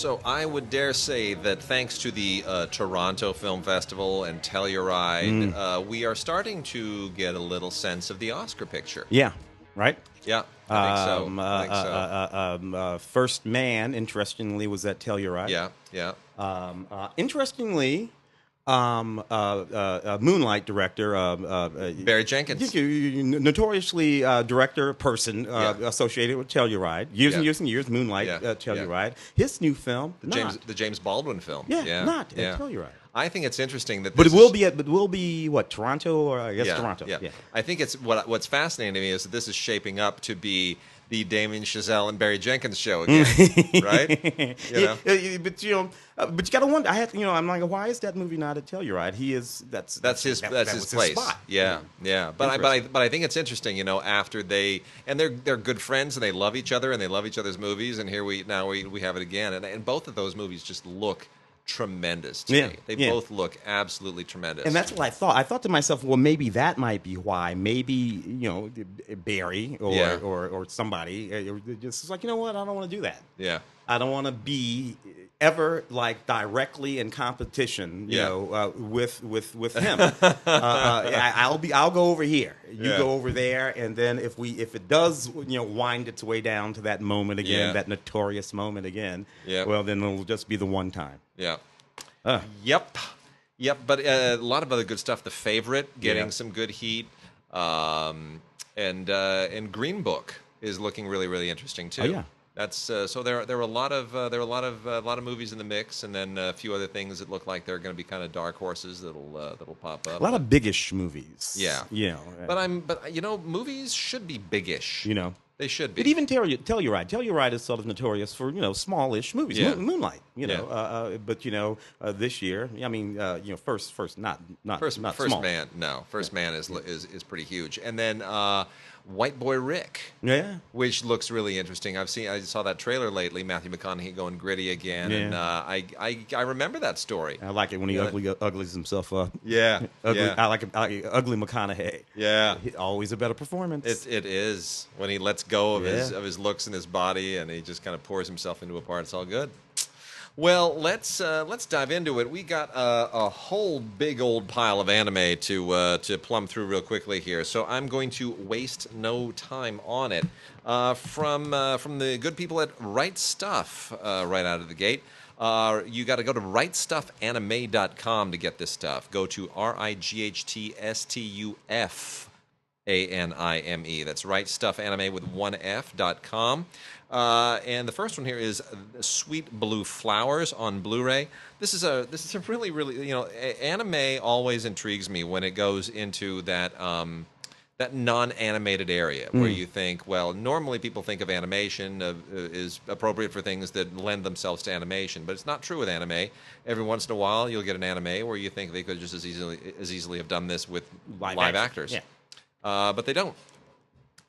So I would dare say that thanks to the Toronto Film Festival and Telluride, we are starting to get a little sense of the Oscar picture. Yeah, right? Yeah, I think so. First Man, interestingly, was at Telluride. Yeah. Interestingly, Moonlight director Barry Jenkins, notoriously director person associated with Telluride, years and years. Moonlight Telluride. His new film, the James Baldwin film. Not at Telluride. I think it's interesting that, but it will be what, Toronto, or I guess Toronto. Yeah. I think it's what's fascinating to me is that this is shaping up to be the Damien Chazelle and Barry Jenkins show again, right? But you got to wonder. I'm like, why is that movie not at Telluride? That's his place. Spot. Yeah. But I think it's interesting. After they're good friends and they love each other and they love each other's movies, and here we have it again, and both of those movies just look tremendous to me. They both look absolutely tremendous. And that's what I thought. I thought to myself, well, maybe that might be why. Maybe, Barry or somebody just like, you know what, I don't want to do that. Yeah. I don't want to be ever like directly in competition, with him. I'll go over here. You go over there, and then if it does, wind its way down to that moment again, that notorious moment again, well, then it'll just be the one time. Yeah. Yep. But a lot of other good stuff. The Favorite getting some good heat, and Green Book is looking really, really interesting too. Oh, yeah. That's so there are a lot of movies in the mix, and then a few other things that look like they're going to be kind of dark horses that'll pop up. A lot of biggish movies. Yeah. But movies should be biggish. They should be. But even Telluride. Telluride is sort of notorious for smallish movies. Yeah. Moonlight. But this year, first small. Man. No, First Man is pretty huge, and then White Boy Rick. Yeah. Which looks really interesting. I saw that trailer lately. Matthew McConaughey going gritty again, and I remember that story. I like it when he uglies himself up. Yeah. I like ugly McConaughey. Yeah. Always a better performance. It is when he lets go of his looks and his body, and he just kind of pours himself into a part. It's all good. Well, let's dive into it. We got a whole big old pile of anime to plumb through real quickly here, so I'm going to waste no time on it. From the good people at Right Stuff, right out of the gate. You got to go to rightstuffanime.com to get this stuff. Go to RIGHTSTUFANIME. That's rightstuffanime with one F.com. And the first one here is Sweet Blue Flowers on Blu-ray. This is a really, really, anime always intrigues me when it goes into that non-animated area where you think, well, normally people think of animation is appropriate for things that lend themselves to animation, but it's not true with anime. Every once in a while, you'll get an anime where you think they could just as easily have done this with live actors. Yeah. But they don't.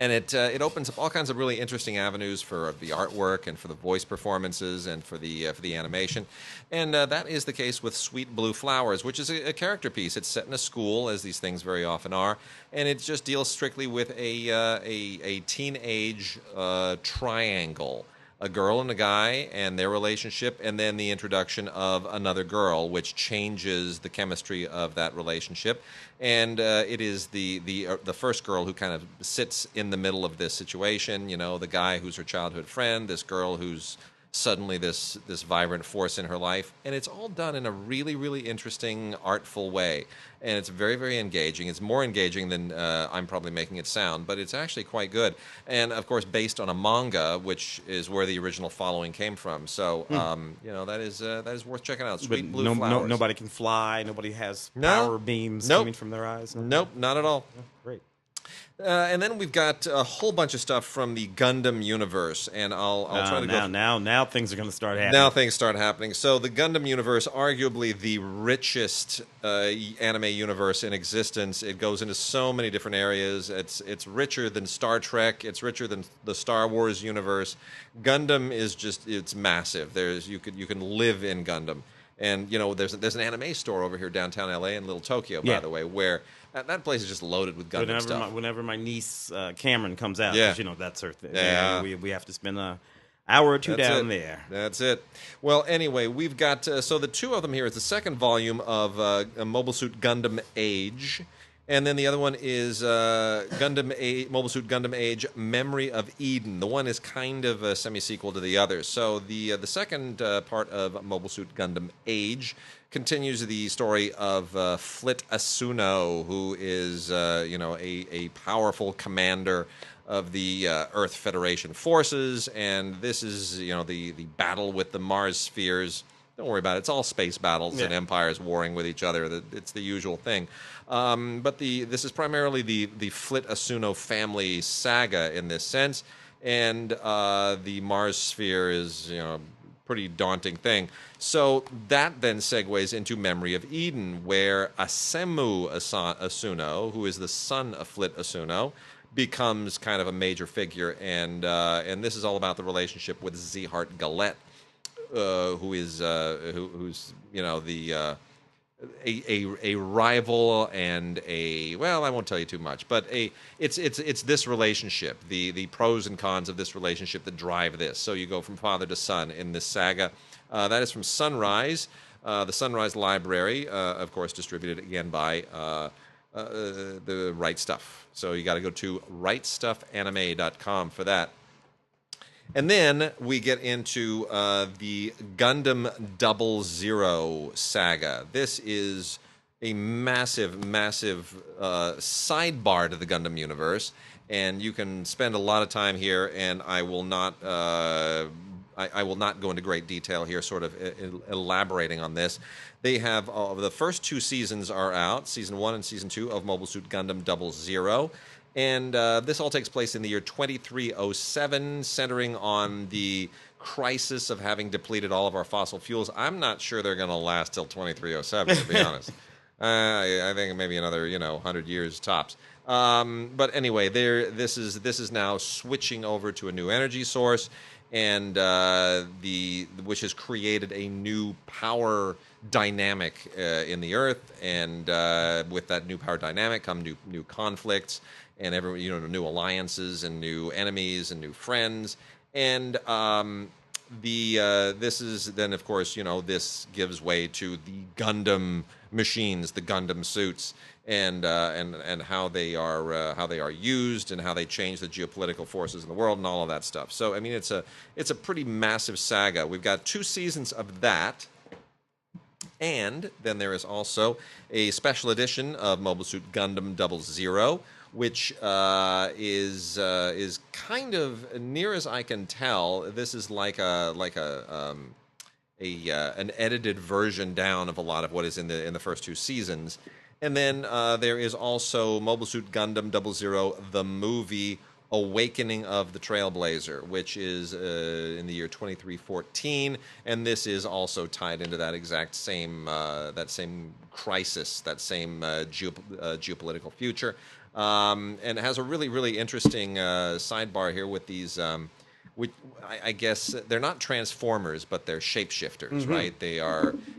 And it opens up all kinds of really interesting avenues for the artwork and for the voice performances and for the animation, and that is the case with Sweet Blue Flowers, which is a character piece. It's set in a school, as these things very often are, and it just deals strictly with a teenage triangle. A girl and a guy and their relationship, and then the introduction of another girl, which changes the chemistry of that relationship. And it is the first girl who kind of sits in the middle of this situation. The guy who's her childhood friend, this girl who's suddenly this vibrant force in her life, and it's all done in a really, really interesting, artful way, and it's very, very engaging. It's more engaging than I'm probably making it sound, but it's actually quite good, and of course based on a manga, which is where the original following came from. So that is worth checking out. Sweet Blue Flowers. Nobody can fly. Nobody has power beams coming from their eyes. Nope, not at all. Oh, great. And then we've got a whole bunch of stuff from the Gundam universe, and I'll try to go. Now things are going to start happening. Now things start happening. So the Gundam universe, arguably the richest anime universe in existence. It goes into so many different areas. It's richer than Star Trek. It's richer than the Star Wars universe. Gundam is it's massive. You can live in Gundam. And there's an anime store over here downtown LA in Little Tokyo, by the way, where that place is just loaded with Gundam stuff. Whenever my niece Cameron comes out, that's her thing. Yeah. We have to spend Hour or two That's down it. there. That's it. Well, anyway, we've got so the two of them here is the second volume of Mobile Suit Gundam Age, and then the other one is Mobile Suit Gundam Age: Memory of Eden. The one is kind of a semi-sequel to the other. So the second part of Mobile Suit Gundam Age continues the story of Flit Asuno, who is a powerful commander of the Earth Federation forces, and this is the battle with the Mars spheres. Don't worry about it. It's all space battles and empires warring with each other. It's the usual thing. But this is primarily the Flit Asuno family saga in this sense, and the Mars sphere is pretty daunting thing. So that then segues into Memory of Eden, where Asemu Asuno, who is the son of Flit Asuno, becomes kind of a major figure, and this is all about the relationship with Zeehart Galette, who's a rival and I won't tell you too much, but it's this relationship, the pros and cons of this relationship that drive this. So you go from father to son in this saga. That is from Sunrise, the Sunrise Library, of course, distributed again by the Right Stuff. So you got to go to rightstuffanime.com for that. And then we get into the Gundam 00 saga. This is a massive sidebar to the Gundam universe, and you can spend a lot of time here, and I will not go into great detail here, sort of elaborating on this. They have the first two seasons are out, Season 1 and Season 2 of Mobile Suit Gundam 00. And this all takes place in the year 2307, centering on the crisis of having depleted all of our fossil fuels. I'm not sure they're going to last till 2307, to be honest. I think maybe another 100 years tops. But anyway, this is now switching over to a new energy source, and which has created a new power dynamic in the Earth, and with that new power dynamic come new conflicts, and new alliances and new enemies and new friends, and this is then, of course, this gives way to the Gundam machines, the Gundam suits, and how they are used, and how they change the geopolitical forces in the world, and all of that stuff. So I mean, it's a pretty massive saga. We've got 2 seasons of that, and then there is also a special edition of Mobile Suit Gundam 00, which is kind of, near as I can tell, this is like an edited version down of a lot of what is in the first 2 seasons. And then there is also Mobile Suit Gundam 00, the movie Awakening of the Trailblazer, which is in the year 2314, and this is also tied into that exact same crisis, that same geopolitical future. And it has a really, really interesting sidebar here with these, which I guess they're not Transformers, but they're shapeshifters, right?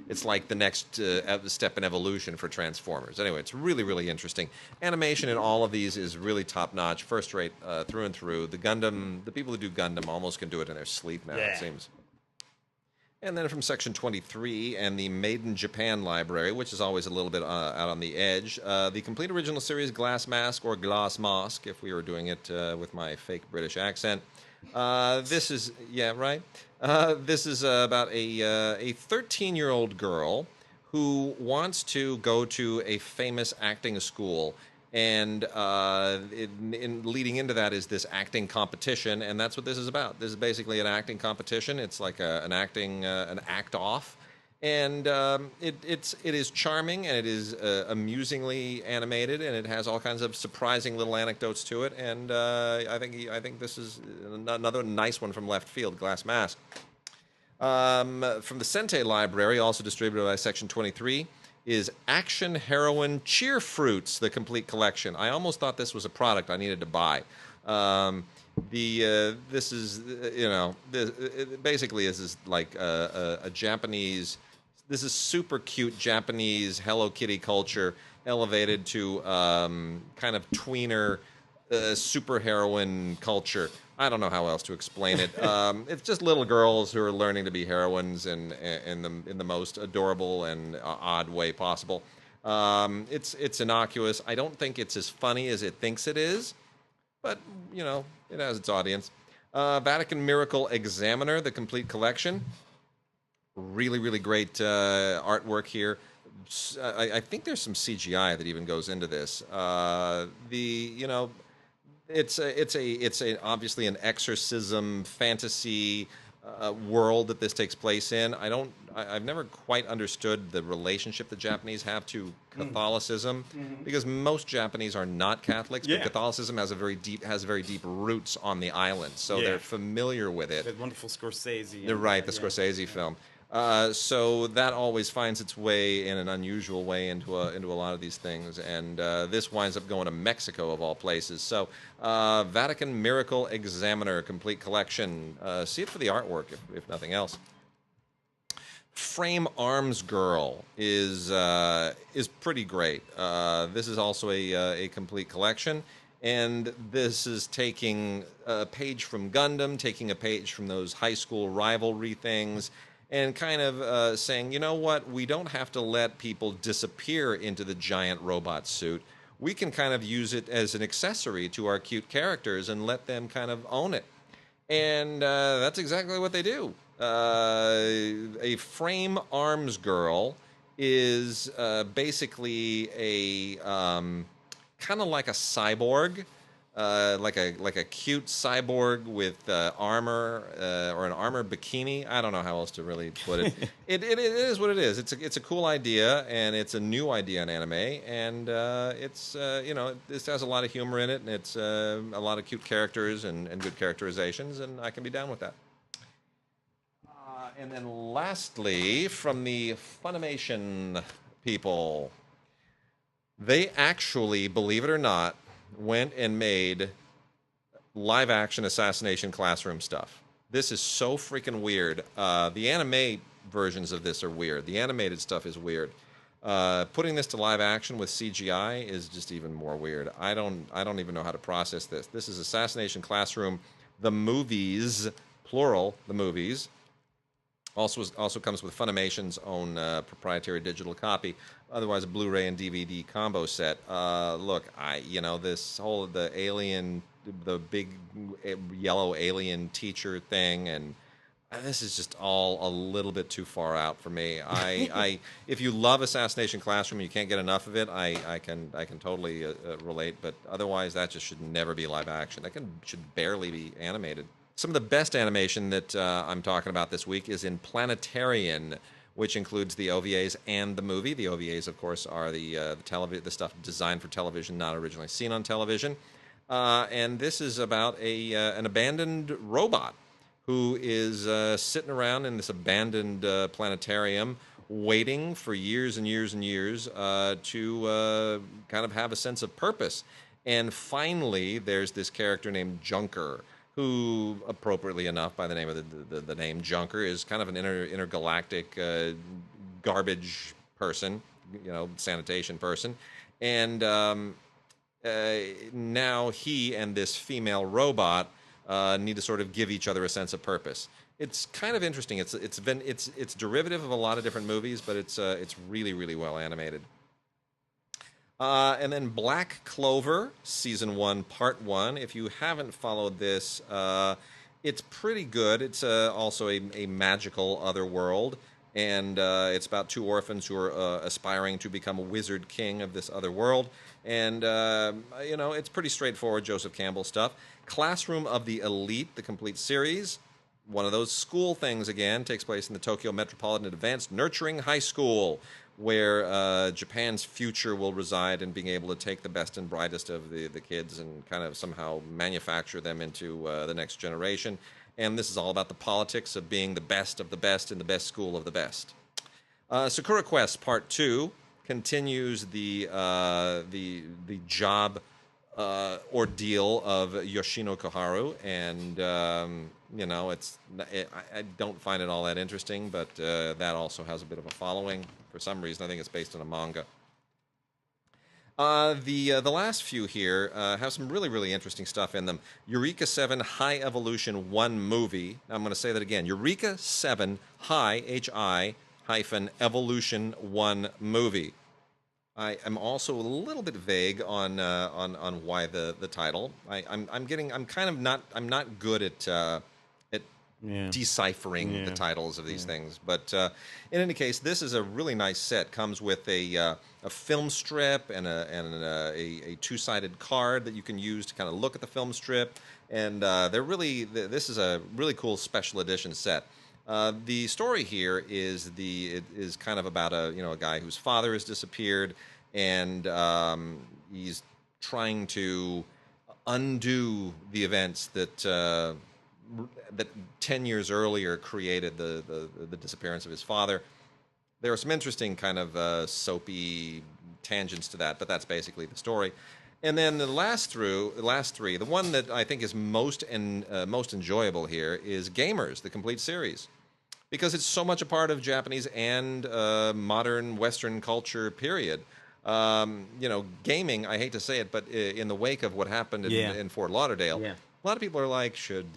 It's like the next step in evolution for Transformers. Anyway, it's really, really interesting. Animation in all of these is really top-notch, first-rate through and through. The people who do Gundam almost can do it in their sleep now, it seems. And then from Section 23 and the Made in Japan Library, which is always a little bit out on the edge, the complete original series Glass Mask, or Glass Mask, if we were doing it with my fake British accent. This is, this is about a 13-year-old girl who wants to go to a famous acting school. And leading into that is this acting competition, and that's what this is about. This is basically an acting competition. It's like an act-off, and it is charming, and it is amusingly animated, and it has all kinds of surprising little anecdotes to it. And I think this is another nice one from left field, Glass Mask. From the Sentai Library, also distributed by Section 23. Is Action Heroine Cheer Fruits, the complete collection. I almost thought this was a product I needed to buy. This is, basically this is like a Japanese, this is super cute Japanese Hello Kitty culture elevated to kind of tweener superheroine culture I don't know how else to explain it. It's just little girls who are learning to be heroines in the most adorable and odd way possible. It's innocuous. I don't think it's as funny as it thinks it is, but it has its audience. Vatican Miracle Examiner, the complete collection. Really, really great artwork here. I think there's some CGI that even goes into this. It's obviously an exorcism fantasy world that this takes place in. I've never quite understood the relationship the Japanese have to Catholicism, because most Japanese are not Catholics, but Catholicism has very deep roots on the island, so they're familiar with it. That wonderful Scorsese. They're right, the Scorsese film. So that always finds its way in an unusual way into a lot of these things, and this winds up going to Mexico of all places. So Vatican Miracle Examiner complete collection. See it for the artwork, if nothing else. Frame Arms Girl is pretty great. This is also a complete collection. And this is taking a page from Gundam, taking a page from those high school rivalry things, and kind of saying, you know what, we don't have to let people disappear into the giant robot suit. We can kind of use it as an accessory to our cute characters and let them kind of own it. And that's exactly what they do. A Frame Arms Girl is basically a kind of like a cyborg. Like a cute cyborg with armor or an armor bikini. I don't know how else to really put it. It is what it is. It's a cool idea, and it's a new idea in anime, and this has a lot of humor in it, and it's a lot of cute characters and good characterizations, and I can be down with that. And then lastly, from the Funimation people, they actually, believe it or not, went and made live-action Assassination classroom stuff. This is so freaking weird. The anime versions of this are weird. The animated stuff is weird. Putting this to live action with CGI is just even more weird. I don't even know how to process this. This is Assassination Classroom, the movies, plural, the movies. Also comes with Funimation's own proprietary digital copy, otherwise a Blu-ray and DVD combo set. Look, this whole the big yellow alien teacher thing, and this is just all a little bit too far out for me. If you love Assassination Classroom, you can't get enough of it. I can totally relate, but otherwise that just should never be live action. That should barely be animated. Some of the best animation that I'm talking about this week is in Planetarian, which includes the OVAs and the movie. The OVAs, of course, are the stuff designed for television, not originally seen on television. And this is about an abandoned robot who is sitting around in this abandoned planetarium, waiting for years and years and years to kind of have a sense of purpose. And finally, there's this character named Junker, who, appropriately enough, by the name of the name Junker, is kind of an intergalactic garbage person, sanitation person, and now he and this female robot need to sort of give each other a sense of purpose. It's kind of interesting. It's derivative of a lot of different movies, but it's really, really well animated. And then Black Clover, Season 1, Part 1. If you haven't followed this, it's pretty good. It's also a magical other world, and it's about two orphans who are aspiring to become a wizard king of this other world. And, it's pretty straightforward Joseph Campbell stuff. Classroom of the Elite, the complete series. One of those school things, again, takes place in the Tokyo Metropolitan Advanced Nurturing High School, where Japan's future will reside in being able to take the best and brightest of the kids and kind of somehow manufacture them into the next generation. And this is all about the politics of being the best in the best school of the best. Sakura Quest Part 2 continues the job ordeal of Yoshino Koharu, and I don't find it all that interesting, but that also has a bit of a following. For some reason, I think it's based on a manga. The last few here have some really, really interesting stuff in them. Eureka 7 High Evolution 1 movie. Now, I'm going to say that again. Eureka 7 High, H-I, hyphen, Evolution 1 movie. I am also a little bit vague on why the title. I'm not good at deciphering the titles of these things. But in any case, this is a really nice set. Comes with a film strip and a two-sided card that you can use to kind of look at the film strip. And this is a really cool special edition set. The story here is kind of about a guy whose father has disappeared, and he's trying to undo the events that 10 years earlier created the disappearance of his father. There are some interesting kind of soapy tangents to that, but that's basically the story. And then the last three, the one that I think is most enjoyable here is Gamers, the complete series, because it's so much a part of Japanese and modern Western culture. Period. Gaming. I hate to say it, but in the wake of what happened in Fort Lauderdale, a lot of people are like, should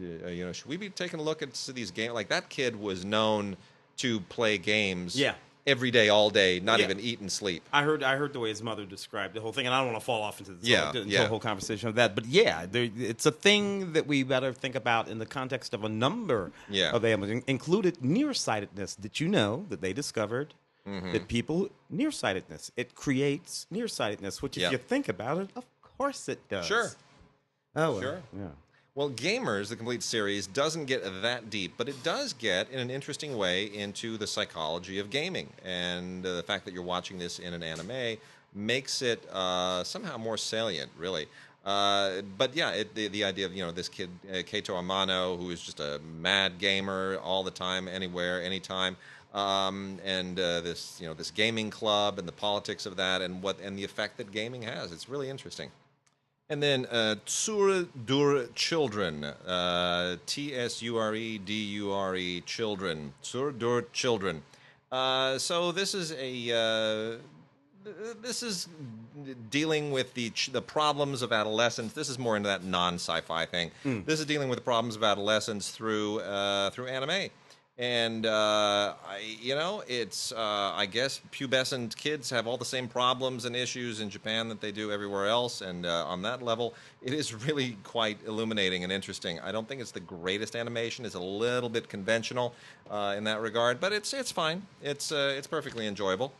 we be taking a look at these games? Like, that kid was known to play games. Every day, all day, not even eat and sleep. I heard the way his mother described the whole thing, and I don't want to fall off into the whole conversation of that. But it's a thing that we better think about in the context of a number of ailments, included nearsightedness. Did you know that they discovered that people nearsightedness, it creates nearsightedness? Which, if you think about it, of course it does. Sure. Oh, well. Sure. Yeah. Well, Gamers, the complete series, doesn't get that deep, but it does get, in an interesting way, into the psychology of gaming. And the fact that you're watching this in an anime makes it somehow more salient, really. But yeah, the idea of this kid, Keito Amano, who is just a mad gamer all the time, anywhere, anytime, and this gaming club and the politics of that, and the effect that gaming has. It's really interesting. And then Tsure Children, Tsure Children, Tsure Children. So this is dealing with the problems of adolescence. This is more into that non-sci-fi thing. This is dealing with the problems of adolescence through anime. And it's I guess pubescent kids have all the same problems and issues in Japan that they do everywhere else, and on that level, it is really quite illuminating and interesting. I don't think it's the greatest animation; it's a little bit conventional in that regard, but it's fine. It's perfectly enjoyable.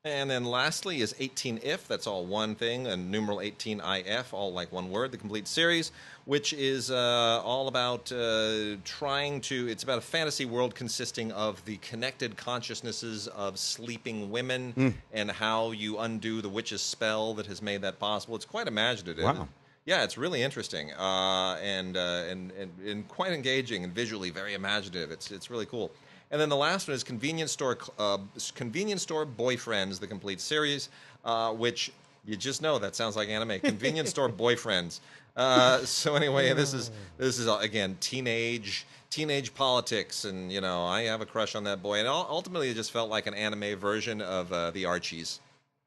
And then lastly is 18if, that's all one thing, and numeral 18if, all like one word, the complete series, which is all about it's about a fantasy world consisting of the connected consciousnesses of sleeping women and how you undo the witch's spell that has made that possible. It's quite imaginative. Wow. Yeah, it's really interesting and quite engaging and visually very imaginative. It's really cool. And then the last one is Convenience Store Boyfriends, the complete series, which you just know that sounds like anime. Convenience Store Boyfriends. So anyway, this is again teenage politics, and I have a crush on that boy, and ultimately it just felt like an anime version of the Archies.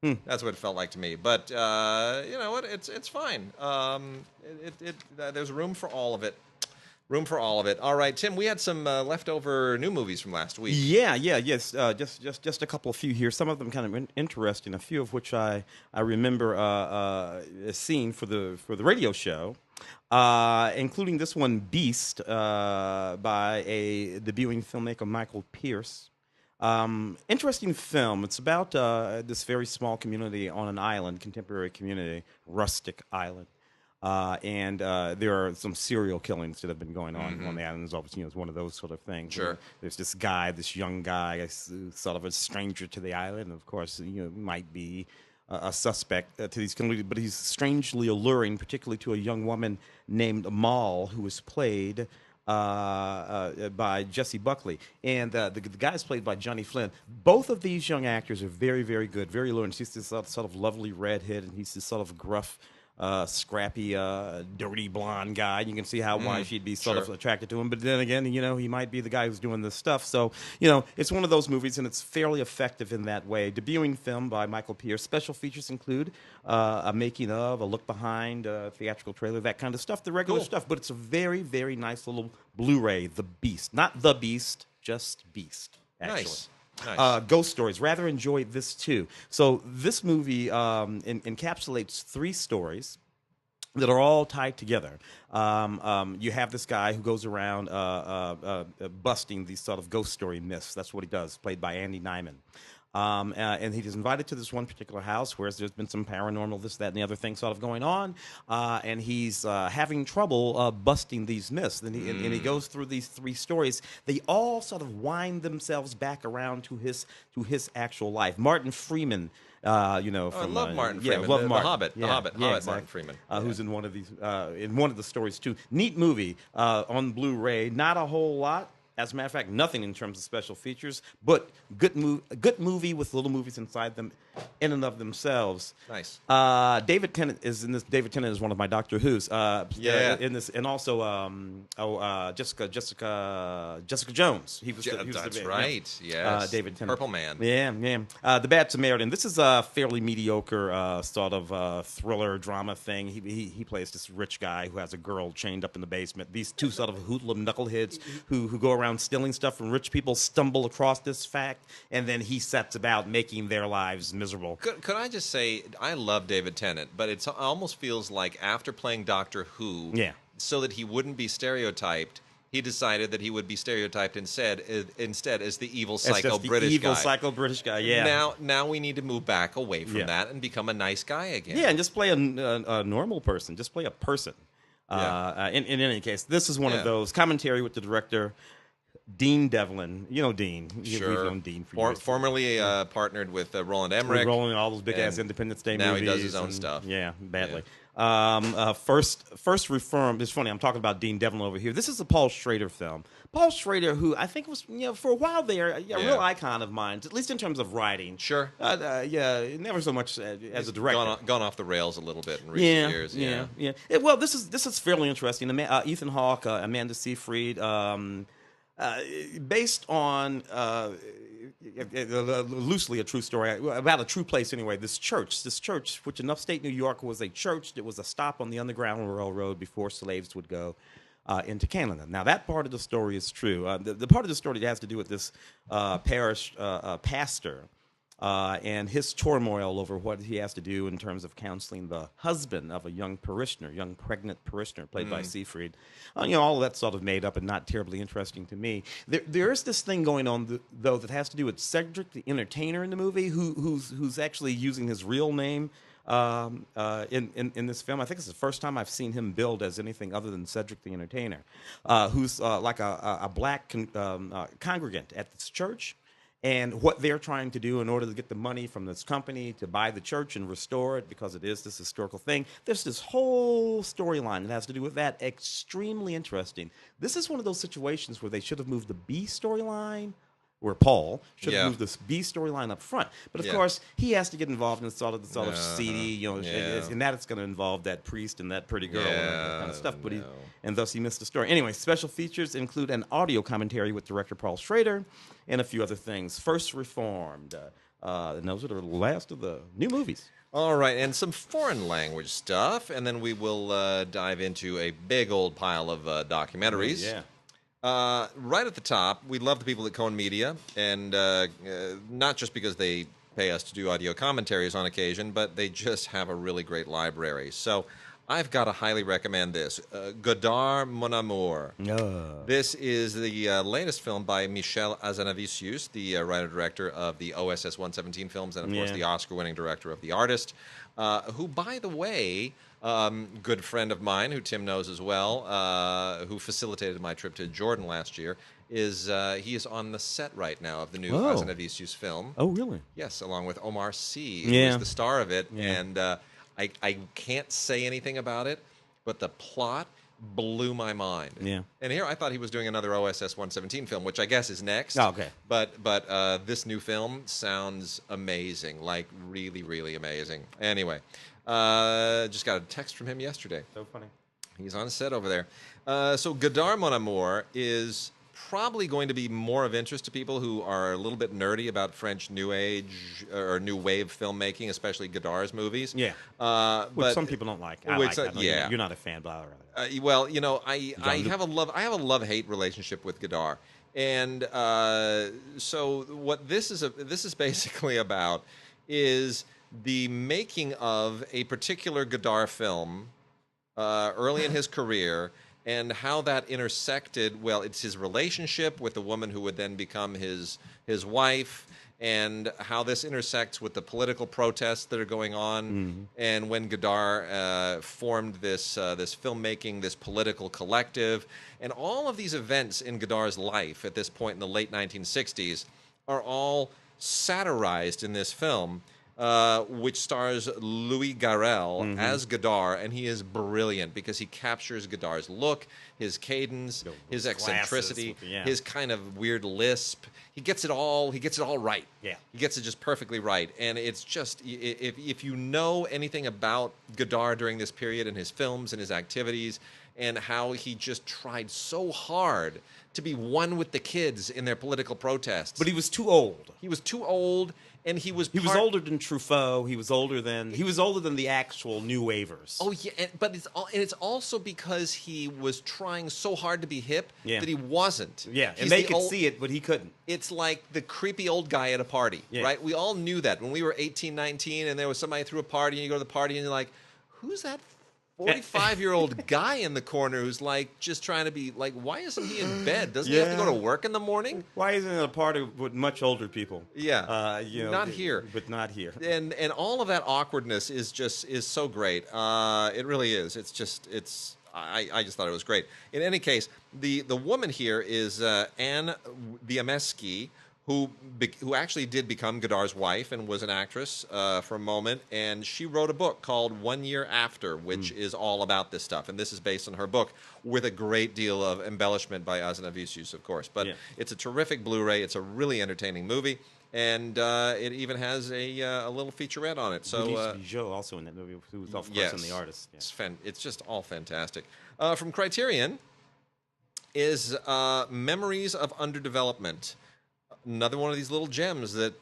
That's what it felt like to me. But you know what? It's fine. There's room for all of it. All right, Tim, we had some leftover new movies from last week. Yes. Just a couple of few here. Some of them kind of interesting. A few of which I remember seeing for the radio show, including this one, Beast, by a debuting filmmaker, Michael Pierce. Interesting film. It's about this very small community on an island, contemporary community, rustic island. And there are some serial killings that have been going on the island. Obviously, it's one of those sort of things. Sure. There's this young guy, sort of a stranger to the island. And of course, might be a suspect to these communities, but he's strangely alluring, particularly to a young woman named Mal, who is played by Jessie Buckley, and the guy's played by Johnny Flynn. Both of these young actors are very, very good, very alluring. She's this sort of lovely redhead, and he's this sort of gruff scrappy, dirty blonde guy. You can see why she'd be sort of attracted to him. But then again, he might be the guy who's doing this stuff. So, it's one of those movies, and it's fairly effective in that way. Debuting film by Michael Pierce. Special features include a making of, a look behind, a theatrical trailer, that kind of stuff, the regular stuff. But it's a very, very nice little Blu-ray, The Beast. Not The Beast, just Beast, actually. Nice. Ghost stories. Rather enjoyed this too. So this movie encapsulates 3 stories that are all tied together. You have this guy who goes around busting these sort of ghost story myths. That's what he does, played by Andy Nyman. And he's invited to this one particular house where there's been some paranormal, this, that, and the other thing sort of going on. And he's having trouble busting these myths. And he goes through these 3 stories. They all sort of wind themselves back around to his actual life. Martin Freeman, from I love Martin Freeman. Love the Martin. Hobbit. Yeah, The Hobbit. exactly. Martin Freeman. Who's in one of these, in one of the stories too. Neat movie on Blu-ray. Not a whole lot. As a matter of fact, nothing in terms of special features, but good movie with little movies inside them, in and of themselves. Nice. David Tennant is in this. David Tennant is one of my Doctor Who's. In this, and also Jessica Jones. He was. That's right. Yes. David Tennant. Purple Man. Yeah. The Bad Samaritan. This is a fairly mediocre sort of thriller drama thing. He plays this rich guy who has a girl chained up in the basement. These 2 sort of hoodlum knuckleheads who go around stealing stuff from rich people stumble across this fact, and then he sets about making their lives miserable. Could I just say, I love David Tennant, but it almost feels like after playing Doctor Who, so that he wouldn't be stereotyped, he decided that he would be stereotyped instead as the evil psycho British guy. Yeah. Now we need to move back away from that and become a nice guy again. Yeah, and just play a normal person. Just play a person. In any case, this is one of those. Commentary with the director, Dean Devlin. You know Dean. Sure. We've known Dean for years. Formerly partnered with Roland Emmerich. Rolling all those big-ass Independence Day movies. Now he does his own stuff. Yeah, badly. First Reformed. It's funny, I'm talking about Dean Devlin over here. This is a Paul Schrader film. Paul Schrader, who I think was, for a while there, a real icon of mine, at least in terms of writing. Sure. Never so much as a director. Gone off the rails a little bit in recent years. Yeah. Well, this is fairly interesting. Ethan Hawke, Amanda Seyfried, based on loosely a true story about a true place anyway. This church, which in upstate New York was a church that was a stop on the Underground Railroad before slaves would go into Canada. Now that part of the story is true. The part of the story that has to do with this parish pastor. And his turmoil over what he has to do in terms of counseling the husband of a young pregnant parishioner, played by Seyfried. All of that sort of made up and not terribly interesting to me. There is this thing going on, though, that has to do with Cedric the Entertainer in the movie, who's actually using his real name in this film. I think it's the first time I've seen him billed as anything other than Cedric the Entertainer, who's like a black congregant at this church. And what they're trying to do in order to get the money from this company to buy the church and restore it, because it is this historical thing. There's this whole storyline that has to do with that. Extremely interesting. This is one of those situations where they should have moved the B storyline, where Paul should have moved this B storyline up front. But of course, he has to get involved in the sort of seedy, and that it's going to involve that priest and that pretty girl and that kind of stuff. But and thus he missed the story. Anyway, special features include an audio commentary with director Paul Schrader and a few other things. First Reformed. And those are the last of the new movies. All right, and some foreign language stuff, and then we will dive into a big old pile of documentaries. Right at the top, we love the people at Cohen Media, and not just because they pay us to do audio commentaries on occasion, but they just have a really great library. So I've got to highly recommend this. Godard, Mon Amour. This is the latest film by Michel Hazanavicius, the writer-director of the OSS 117 films, and, of course, the Oscar-winning director of The Artist, who, by the way, good friend of mine, who Tim knows as well, who facilitated my trip to Jordan last year, he is on the set right now of the new Hazanavicius film. Oh, really? Yes, along with Omar Sy, who is the star of it, and I can't say anything about it, but the plot blew my mind. Yeah. And here I thought he was doing another OSS 117 film, which I guess is next. Oh, okay. But this new film sounds amazing, like really, really amazing. Anyway, just got a text from him yesterday. So funny. He's on set over there. So Godard, Mon Amour is probably going to be more of interest to people who are a little bit nerdy about French New Age or New Wave filmmaking, especially Godard's movies. Yeah. But Which some people don't like. I like that. Yeah. You're not a fan, blah, blah, blah. Well, you know, I have a love-hate relationship with Godard, and so what this is basically about is the making of a particular Godard film early in his career, and how that intersected. Well, it's his relationship with the woman who would then become his wife, and how this intersects with the political protests that are going on, and when Godard formed this filmmaking, this political collective, and all of these events in Godard's life at this point in the late 1960s are all satirized in this film, which stars Louis Garrel as Godard, and he is brilliant because he captures Godard's look, his cadence, his eccentricity, his kind of weird lisp. He gets it all. He gets it all right. Yeah, he gets it just perfectly right. And it's just, if you know anything about Godard during this period and his films and his activities, and how he just tried so hard to be one with the kids in their political protests. But he was too old. He was too old. And he was older than Truffaut. He was older than the actual New Wavers. Oh yeah, but it's also because he was trying so hard to be hip that he wasn't. Yeah, and they could see it, but he couldn't. It's like the creepy old guy at a party, right? We all knew that when we were 18, 19, and there was somebody threw a party, and you go to the party, and you're like, "Who's that 45-year-old guy in the corner who's like just trying to be like, why isn't he in bed? Doesn't he have to go to work in the morning? Why isn't it a party with much older people? Yeah, not here. But not here. And all of that awkwardness is so great. It really is. It's just I just thought it was great. In any case, the woman here is Anne Viameski, who actually did become Godard's wife and was an actress for a moment, and she wrote a book called 1 Year After, which is all about this stuff, and this is based on her book with a great deal of embellishment by Azanavicius, of course. But it's a terrific Blu-ray. It's a really entertaining movie, and it even has a little featurette on it. So Joe also in that movie, who was of course in The Artist. Yeah. It's just all fantastic. From Criterion is Memories of Underdevelopment. Another one of these little gems that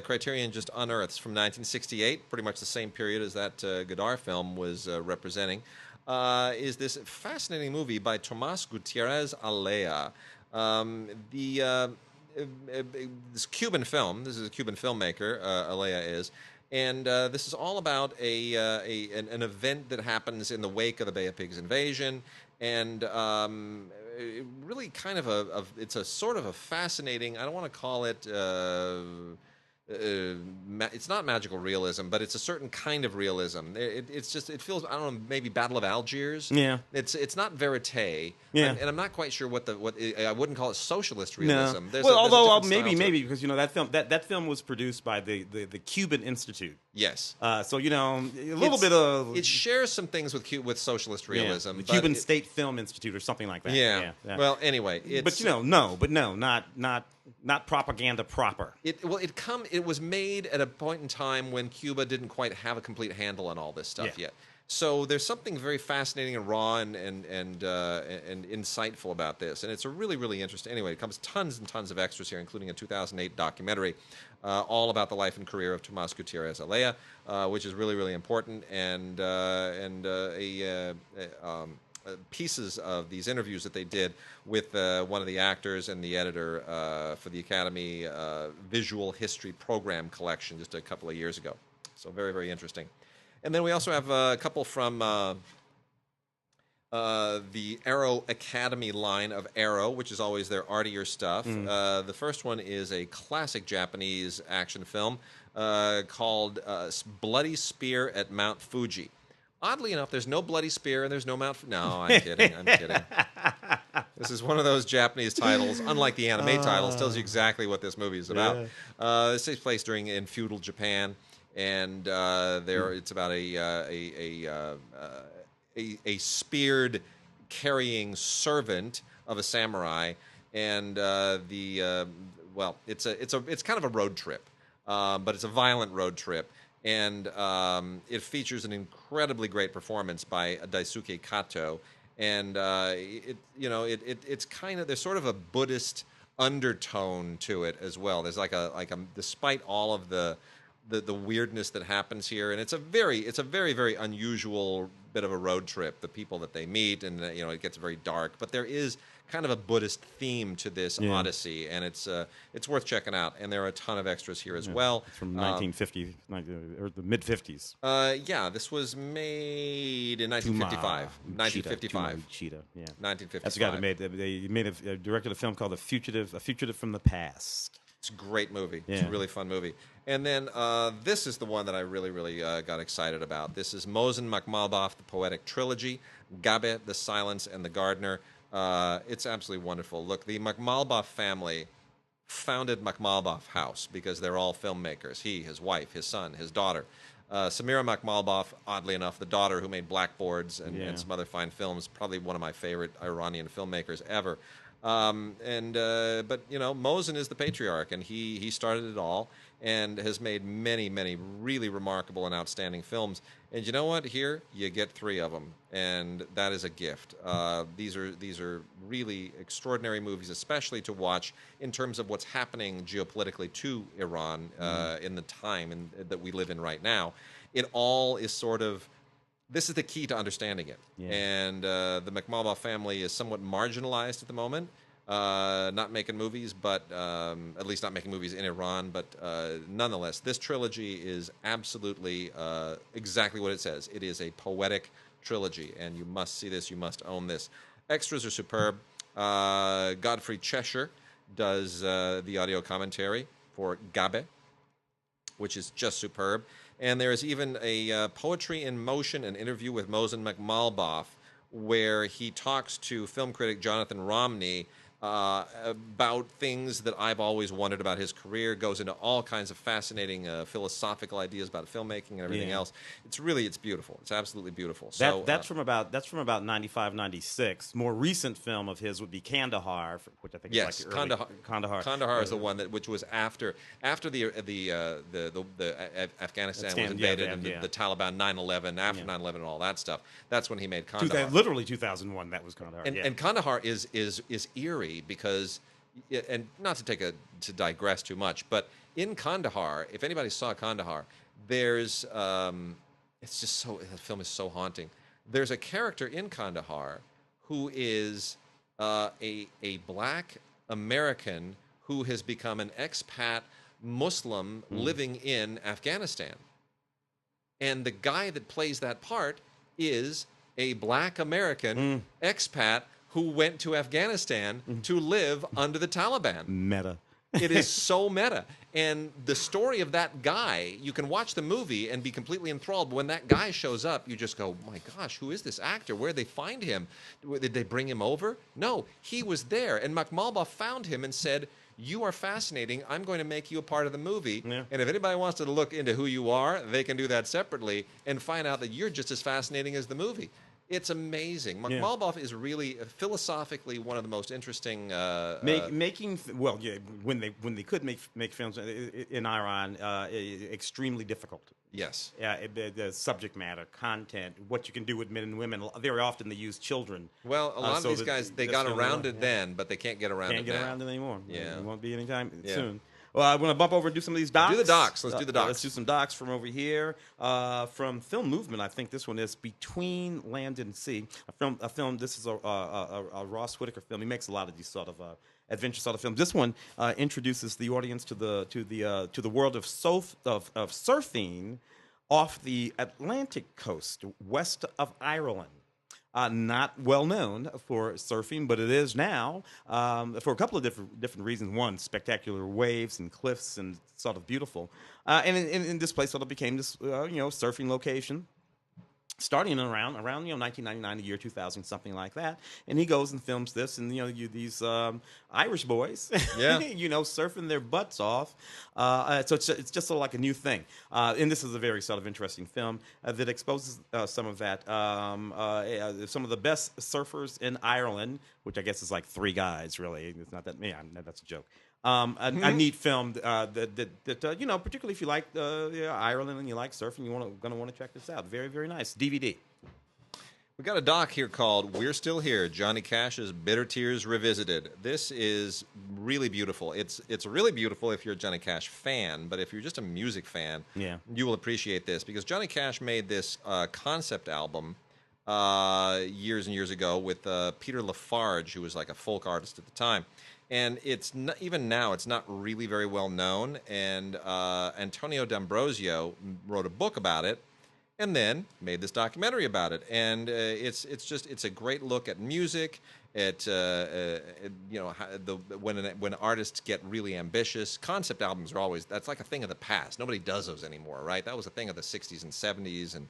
Criterion just unearths from 1968, pretty much the same period as that Godard film was representing, is this fascinating movie by Tomás Gutiérrez Alea. This Cuban film, this is a Cuban filmmaker, Alea is, and this is all about an event that happens in the wake of the Bay of Pigs invasion, and really kind of it's a sort of a fascinating, I don't want to call it, it's not magical realism, but it's a certain kind of realism. It feels, I don't know, maybe Battle of Algiers. Yeah. It's not verite. Yeah. And I'm not quite sure what I wouldn't call it socialist realism. No. Although maybe because that film was produced by the Cuban Institute. Yes. So a little bit of it shares some things with socialist realism. The Cuban State Film Institute or something like that. Yeah. Well, anyway, not propaganda proper. It was made at a point in time when Cuba didn't quite have a complete handle on all this stuff yet. So there's something very fascinating and raw and insightful about this, and it's a really, really interesting. Anyway, it comes tons and tons of extras here, including a 2008 documentary all about the life and career of Tomás Gutiérrez Alea, which is really, really important, and pieces of these interviews that they did with one of the actors and the editor for the Academy Visual History Program collection just a couple of years ago. So very, very interesting. And then we also have a couple from the Arrow Academy line of Arrow, which is always their artier stuff. The first one is a classic Japanese action film called Bloody Spear at Mount Fuji. Oddly enough, there's no bloody spear and there's no Mount. No, I'm kidding. I'm kidding. This is one of those Japanese titles, unlike the anime titles, tells you exactly what this movie is about. This takes place in feudal Japan, and it's about a speared carrying servant of a samurai, and it's kind of a road trip, but it's a violent road trip, and it features an incredibly great performance by Daisuke Kato, and it's kind of, there's sort of a Buddhist undertone to it as well. There's like a despite all of the weirdness that happens here, and it's a very very unusual bit of a road trip. The people that they meet, and it gets very dark, but there is kind of a Buddhist theme to this odyssey, and it's worth checking out. And there are a ton of extras here as well. It's from 1950 or the mid 50s. This was made in 1955. 1955. Cheetah. Yeah. 1955. That's the guy that directed a film called A Fugitive from the Past. It's a great movie. Yeah. It's a really fun movie. And then this is the one that I really, really got excited about. This is Mohsen Makhmalbaf, the Poetic Trilogy, Gabe, the Silence, and the Gardener. It's absolutely wonderful. Look, the Makhmalbaf family founded Makhmalbaf House because they're all filmmakers. He, his wife, his son, his daughter. Samira Makhmalbaf, oddly enough, the daughter who made Blackboards and some other fine films, probably one of my favorite Iranian filmmakers ever. But Mohsen is the patriarch, and he started it all and has made many, many really remarkable and outstanding films. And you know what? Here you get 3 of them, and that is a gift. These are really extraordinary movies, especially to watch in terms of what's happening geopolitically to Iran in the time that we live in right now. It all is sort of. This is the key to understanding it. Yeah. And the Makhmalbaf family is somewhat marginalized at the moment, not making movies, but at least not making movies in Iran. But nonetheless, this trilogy is absolutely exactly what it says. It is a poetic trilogy, and you must see this. You must own this. Extras are superb. Godfrey Cheshire does the audio commentary for Gabe, which is just superb. And there is even a Poetry in Motion, an interview with Mohsen Makhmalbaf, where he talks to film critic Jonathan Romney about things that I've always wondered about his career, goes into all kinds of fascinating philosophical ideas about filmmaking and everything else. It's beautiful. It's absolutely beautiful. So that's from about 95, 96. More recent film of his would be Kandahar, which I think is like early. Kandahar. Kandahar is the one which was after the Afghanistan was invaded and the Taliban 9/11, after 9/11 and all that stuff. That's when he made Kandahar. Literally 2001. That was Kandahar. And Kandahar is eerie because, and not to digress too much, but in Kandahar, if anybody saw Kandahar, there's it's just so, the film is so haunting. There's a character in Kandahar who is a black American who has become an expat Muslim living in Afghanistan, and the guy that plays that part is a black American expat who went to Afghanistan to live under the Taliban. Meta. It is so meta. And the story of that guy, you can watch the movie and be completely enthralled. But when that guy shows up, you just go, my gosh, who is this actor? Where did they find him? Did they bring him over? No, he was there. And Makhmalbaf found him and said, you are fascinating. I'm going to make you a part of the movie. Yeah. And if anybody wants to look into who you are, they can do that separately and find out that you're just as fascinating as the movie. It's amazing. Makhmalbaf is really philosophically one of the most interesting. When they could make films in Iran, extremely difficult. Yes. The subject matter, content, what you can do with men and women. Very often they use children. Well, a lot of these guys, they got around it then, but they can't get around it now. Can't get around it anymore. Yeah. It won't be anytime soon. Well, I want to bump over and do some of these docs. Do the docs. Let's do the docs. Let's do some docs from over here. From Film Movement, I think this one is Between Land and Sea. A film. This is a Ross Whitaker film. He makes a lot of these sort of adventure sort of films. This one introduces the audience to the world of surfing off the Atlantic coast, west of Ireland. Not well known for surfing, but it is now for a couple of different reasons. One, spectacular waves and cliffs and sort of beautiful. And in this place sort of became this surfing location. starting around 1999, the year 2000, something like that. And he goes and films this, and these Irish boys, Yeah. surfing their butts off. So it's just sort of like a new thing. And this is a very sort of interesting film that exposes some of that. Some of the best surfers in Ireland, which I guess is like three guys, really. It's not that many. That's a joke. A neat film that particularly if you like Ireland and you like surfing, you're gonna want to check this out. Very, very nice DVD. We got a doc here called "We're Still Here: Johnny Cash's Bitter Tears Revisited." This is really beautiful. It's really beautiful if you're a Johnny Cash fan, but if you're just a music fan, you will appreciate this because Johnny Cash made this concept album years and years ago with Peter Lafarge, who was like a folk artist at the time. And it's not, even now, it's not really very well known. And Antonio D'Ambrosio wrote a book about it, and then made this documentary about it. And it's a great look at music. When artists get really ambitious, concept albums are that's like a thing of the past. Nobody does those anymore, right? That was a thing of the '60s and '70s, and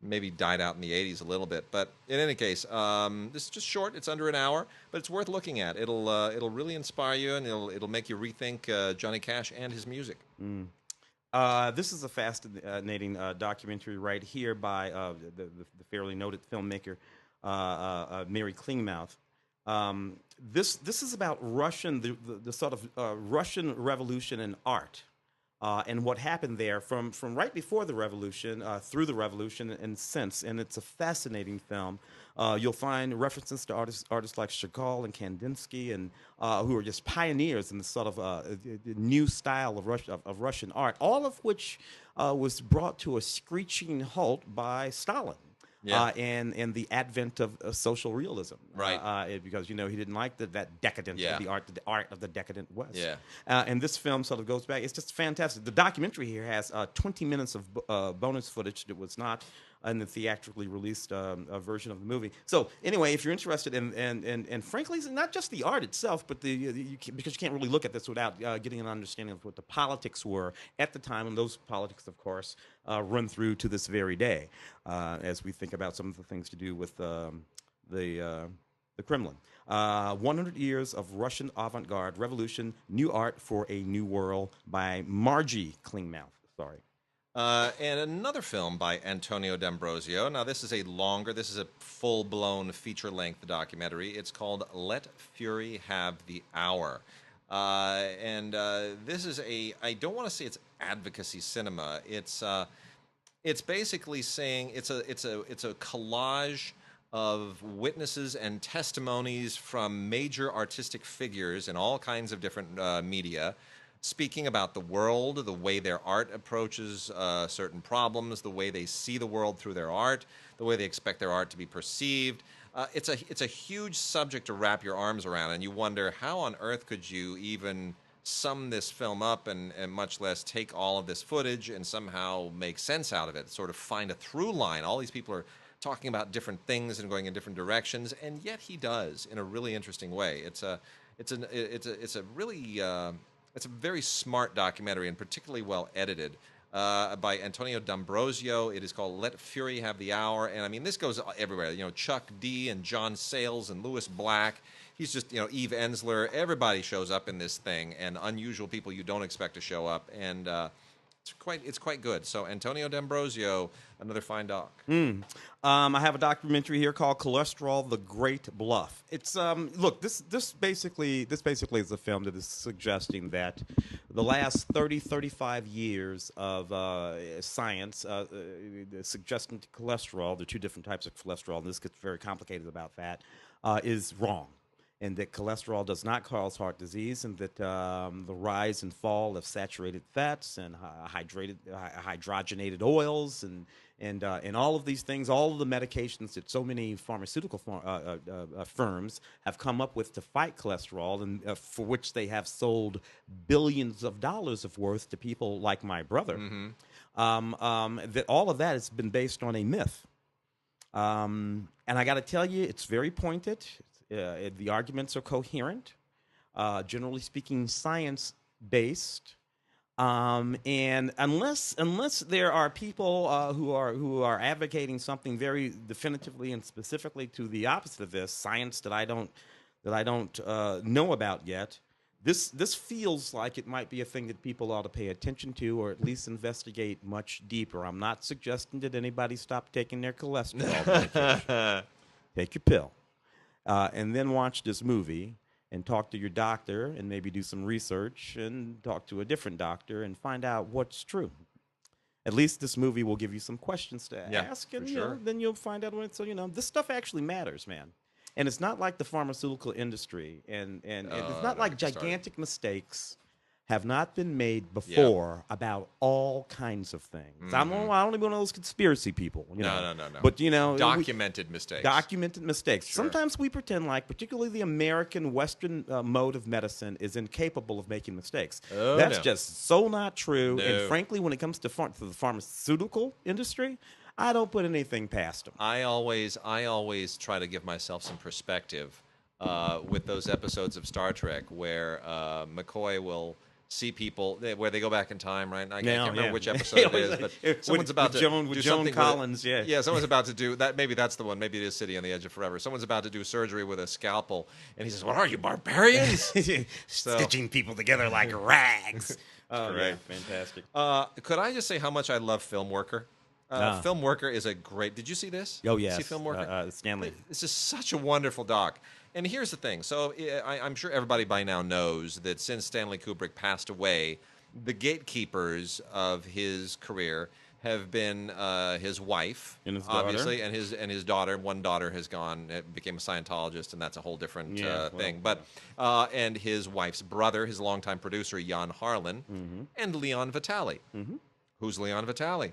maybe died out in the '80s a little bit. But in any case, this is just short. It's under an hour, but it's worth looking at. It'll really inspire you, and it'll make you rethink Johnny Cash and his music. This is a fascinating documentary right here by the fairly noted filmmaker Mary Klingmouth. This is about the sort of Russian Revolution in art. And what happened there from right before the revolution, through the revolution, and since. And it's a fascinating film. You'll find references to artists like Chagall and Kandinsky, and who are just pioneers in the sort of new style of Russian art, all of which was brought to a screeching halt by Stalin. And the advent of social realism, right? Because he didn't like that decadence of the art of the decadent West. And this film sort of goes back. It's just fantastic. The documentary here has 20 minutes of bonus footage that was not in the theatrically released version of the movie. So anyway, if you're interested in frankly, it's not just the art itself, but because you can't really look at this without getting an understanding of what the politics were at the time, and those politics, of course, run through to this very day, as we think about some of the things to do with the Kremlin. 100 Years of Russian Avant-Garde Revolution, New Art for a New World by Margie Klingmouth. Sorry. And another film by Antonio D'Ambrosio. Now, this is a full-blown feature-length documentary. It's called Let Fury Have the Hour. This is I don't want to say it's advocacy cinema. It's basically saying it's a collage of witnesses and testimonies from major artistic figures in all kinds of different media, speaking about the world, the way their art approaches certain problems, the way they see the world through their art, the way they expect their art to be perceived. It's a huge subject to wrap your arms around, and you wonder how on earth could you even sum this film up and much less take all of this footage and somehow make sense out of it, sort of find a through line. All these people are talking about different things and going in different directions, and yet he does in a really interesting way. It's a very smart documentary and particularly well edited by Antonio D'Ambrosio. It is called Let Fury Have the Hour, and I mean this goes everywhere. Chuck D and John Sayles and Louis Black. He's just Eve Ensler. Everybody shows up in this thing, and unusual people you don't expect to show up, and it's quite good. So Antonio D'Ambrosio, another fine doc. I have a documentary here called Cholesterol: The Great Bluff. It's look, this basically is a film that is suggesting that the last 35 years of science suggesting cholesterol, the two different types of cholesterol, and this gets very complicated about that, is wrong. And that cholesterol does not cause heart disease, and that the rise and fall of saturated fats and hydrogenated oils and all of these things, all of the medications that so many pharmaceutical firms have come up with to fight cholesterol, and for which they have sold billions of dollars of worth to people like my brother, that all of that has been based on a myth. And I got to tell you, it's very pointed. The arguments are coherent, generally speaking, science-based, And unless there are people who are advocating something very definitively and specifically to the opposite of this science that I don't know about yet, this feels like it might be a thing that people ought to pay attention to, or at least investigate much deeper. I'm not suggesting that anybody stop taking their cholesterol medication. Take your pill, and then watch this movie. And talk to your doctor, and maybe do some research, and talk to a different doctor, and find out what's true. At least this movie will give you some questions to ask, and then you'll find out when it's, this stuff actually matters, man. And it's not like the pharmaceutical industry, and it's not like gigantic mistakes have not been made before about all kinds of things. I'm only one of those conspiracy people. No. But documented mistakes. Documented mistakes. Sure. Sometimes we pretend like, particularly the American Western mode of medicine, is incapable of making mistakes. That's just so not true. No. And frankly, when it comes to the pharmaceutical industry, I don't put anything past them. I always try to give myself some perspective with those episodes of Star Trek where McCoy will see people where they go back in time, right? I can't remember which episode it is, but someone's about to do something. Collins, someone's about to do that. Maybe that's the one. Maybe it is City on the Edge of Forever. Someone's about to do surgery with a scalpel, and he says, "What are you, barbarians?" Stitching people together like rags. Great, fantastic. Could I just say how much I love Film Worker? Film Worker is a great. Did you see this? Oh yes. See Film Worker? Stanley. This is such a wonderful doc. And here's the thing. So I'm sure everybody by now knows that since Stanley Kubrick passed away, the gatekeepers of his career have been his wife, and his obviously, daughter. and his daughter. One daughter has became a Scientologist, and that's a whole different thing. But and his wife's brother, his longtime producer, Jan Harlan, and Leon Vitali. Who's Leon Vitali?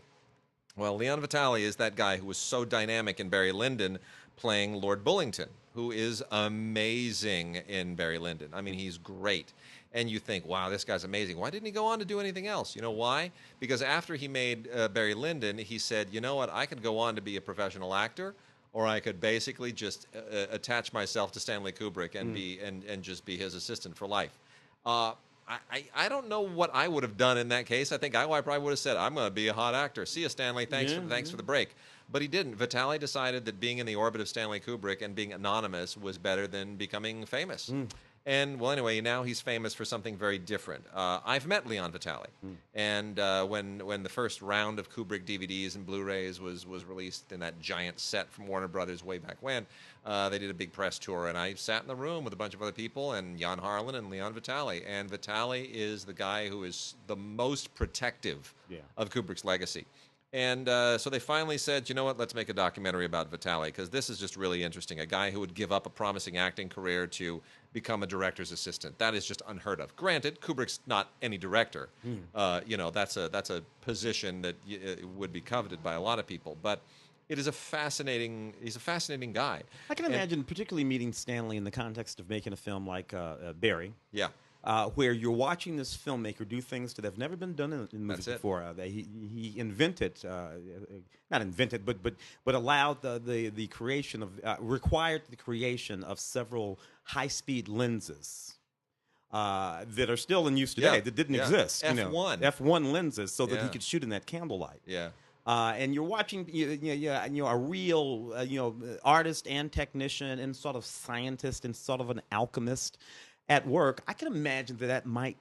Well, Leon Vitali is that guy who was so dynamic in Barry Lyndon playing Lord Bullington, who is amazing in Barry Lyndon. I mean, he's great. And you think, wow, this guy's amazing. Why didn't he go on to do anything else? You know why? Because after he made Barry Lyndon, he said, you know what, I could go on to be a professional actor, or I could basically just attach myself to Stanley Kubrick and just be his assistant for life. I don't know what I would have done in that case. I think I probably would have said, I'm going to be a hot actor. See you, Stanley. Thanks for the break. But he didn't. Vitali decided that being in the orbit of Stanley Kubrick and being anonymous was better than becoming famous. And, well, anyway, now he's famous for something very different. I've met Leon Vitali. And when the first round of Kubrick DVDs and Blu-rays was released in that giant set from Warner Brothers way back when, they did a big press tour. And I sat in the room with a bunch of other people, and Jan Harlan and Leon Vitali. And Vitali is the guy who is the most protective of Kubrick's legacy. And so they finally said, you know what, let's make a documentary about Vitali, because this is just really interesting. A guy who would give up a promising acting career to become a director's assistant. That is just unheard of. Granted, Kubrick's not any director. That's a position that would be coveted by a lot of people. But he's a fascinating guy. I can imagine particularly meeting Stanley in the context of making a film like Barry. Yeah. Where you're watching this filmmaker do things that have never been done in movies before. He invented, not invented, but allowed the creation of, required the creation of several high-speed lenses that are still in use today that didn't exist. F1 lenses, so that he could shoot in that candlelight. Yeah. And you're watching, a real, artist and technician and sort of scientist and sort of an alchemist at work. I can imagine that might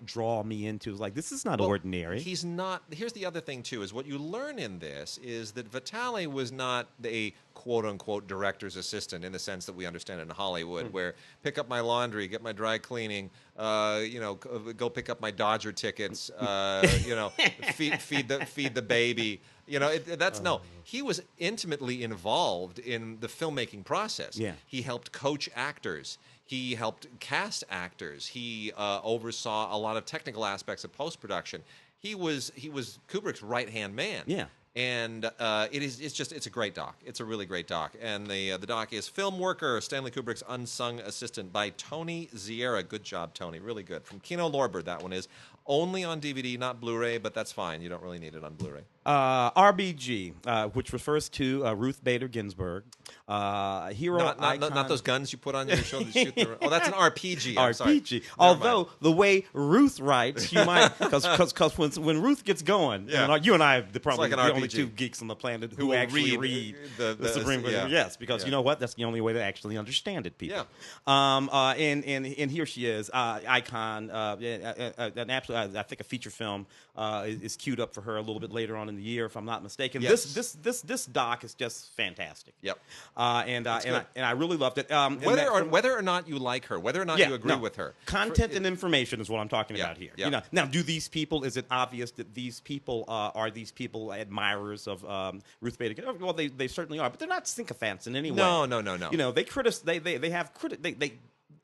draw me into, like, this is not ordinary. He's not. Here's the other thing too: is what you learn in this is that Vitali was not a quote unquote director's assistant in the sense that we understand it in Hollywood, where pick up my laundry, get my dry cleaning, go pick up my Dodger tickets, feed the baby. No. He was intimately involved in the filmmaking process. Yeah. He helped coach actors. He helped cast actors. He oversaw a lot of technical aspects of post-production. He was Kubrick's right-hand man. Yeah. And it's a great doc. It's a really great doc. And the doc is Film Worker, Stanley Kubrick's Unsung Assistant by Tony Ziera. Good job, Tony. Really good. From Kino Lorber, that one is. Only on DVD, not Blu-ray, but that's fine. You don't really need it on Blu-ray. RBG, which refers to Ruth Bader Ginsburg, hero icon. Not those guns you put on your shoulder to shoot the. Oh, that's an RPG. I'm RPG. sorry. Although the way Ruth writes, you might because when Ruth gets going, you and I are probably like the only two geeks on the planet who actually read the Supreme Court. Yes, because you know what? That's the only way to actually understand it, people. Yeah. And here she is, icon, an absolute. I think a feature film is queued up for her a little bit later on in the year, if I'm not mistaken. Yes. This doc is just fantastic. Yep. And I really loved it. Whether or not you like her, whether or not you agree with her, content and information is what I'm talking about here. Yeah. You know, now, do these people? Is it obvious that these people are these people admirers of Ruth Bader Ginsburg? Well, they certainly are, but they're not sycophants in any way. No. You know,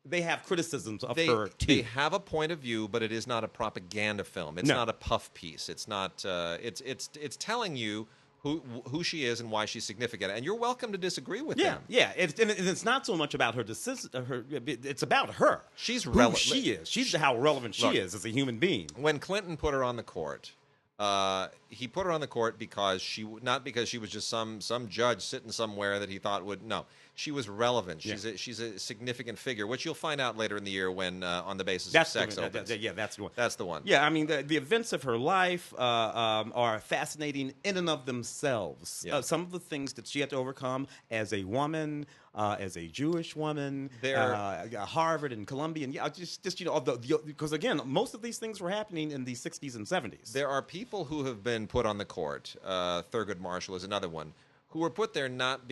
they have criticisms of her too. They have a point of view, but it is not a propaganda film. It's not a puff piece. It's not. It's telling you who she is and why she's significant, and you're welcome to disagree with them. Yeah. It's not so much about her decision. It's about her. She's relevant. She is. She's how relevant she is as a human being. When Clinton put her on the court, he put her on the court because not because she was just some judge sitting somewhere that he thought would. No, she was relevant. She's a significant figure, which you'll find out later in the year when on the basis of sex opens. That's the one. That's the one. Yeah, I mean the events of her life are fascinating in and of themselves. Yeah. Some of the things that she had to overcome as a woman, as a Jewish woman, Harvard and Columbia, and just you know, because again, most of these things were happening in the 60s and 70s. There are people who have been put on the court. Thurgood Marshall is another one, who were put there not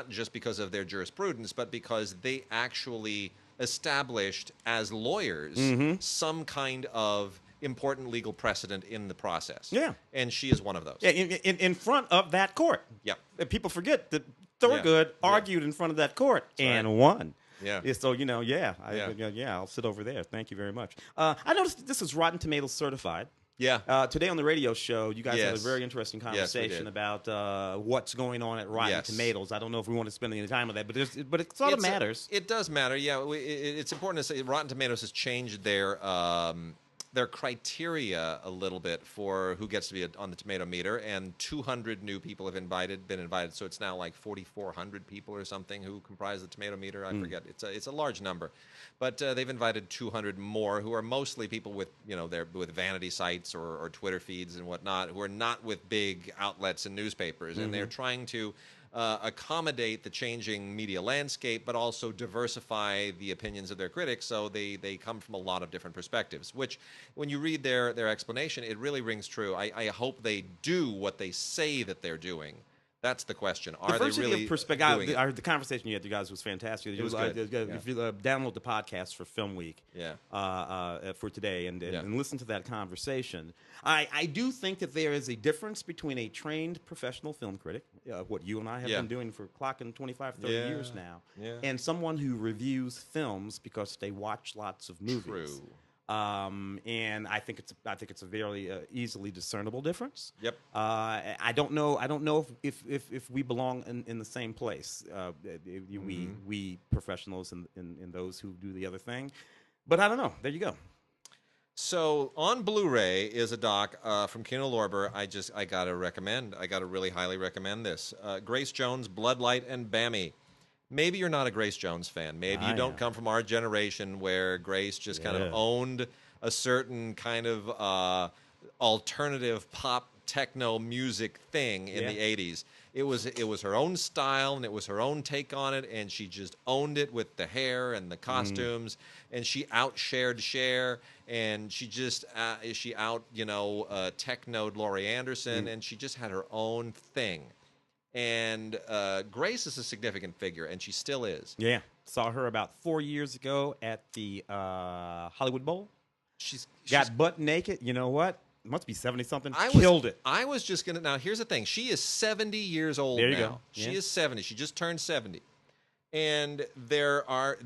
just because of their jurisprudence, but because they actually established as lawyers some kind of important legal precedent in the process. Yeah. And she is one of those. Yeah, in front of that court. Yeah. People forget that Thurgood argued in front of that court and won. Yeah. So, you know, I'll sit over there. Thank you very much. I noticed this is Rotten Tomatoes certified. Yeah. Today on the radio show, you guys had a very interesting conversation about what's going on at Rotten Tomatoes. I don't know if we want to spend any time on that, but it sort of matters. It does matter. Yeah, it's important to say Rotten Tomatoes has changed their criteria a little bit for who gets to be on the tomato meter, and 200 new people have been invited. So it's now like 4,400 people or something who comprise the tomato meter. I forget. It's a large number, but they've invited 200 more who are mostly people with with vanity sites or Twitter feeds and whatnot, who are not with big outlets and newspapers, and they're trying to accommodate the changing media landscape, but also diversify the opinions of their critics, so they come from a lot of different perspectives, which, when you read their explanation, it really rings true. I hope they do what they say that they're doing. That's the question. Are they really doing it? The conversation you had, you guys, was fantastic. It was good. If you download the podcast for Film Week for today and listen to that conversation, I do think that there is a difference between a trained professional film critic, what you and I have been doing for clocking 25, 30 years now, and someone who reviews films because they watch lots of movies. True. And I think it's a very easily discernible difference. Yep. I don't know if we belong in the same place. We professionals and those who do the other thing, but I don't know. There you go. So on Blu-ray is a doc from Kino Lorber. I gotta recommend. I gotta really highly recommend this. Grace Jones, Bloodlight, and Bami. Maybe you're not a Grace Jones fan. Maybe you don't come from our generation where Grace just kind of owned a certain kind of alternative pop techno music thing in the 80s. It was her own style, and it was her own take on it, and she just owned it with the hair and the costumes, and she outshared Cher, and she just technoed Laurie Anderson, and she just had her own thing. And Grace is a significant figure, and she still is. Yeah. Saw her about 4 years ago at the Hollywood Bowl. She's got butt naked. You know what? Must be 70-something. Killed it. I was just going to... Now, here's the thing. She is 70 years old there you now. Go. She is 70. She just turned 70. And there are...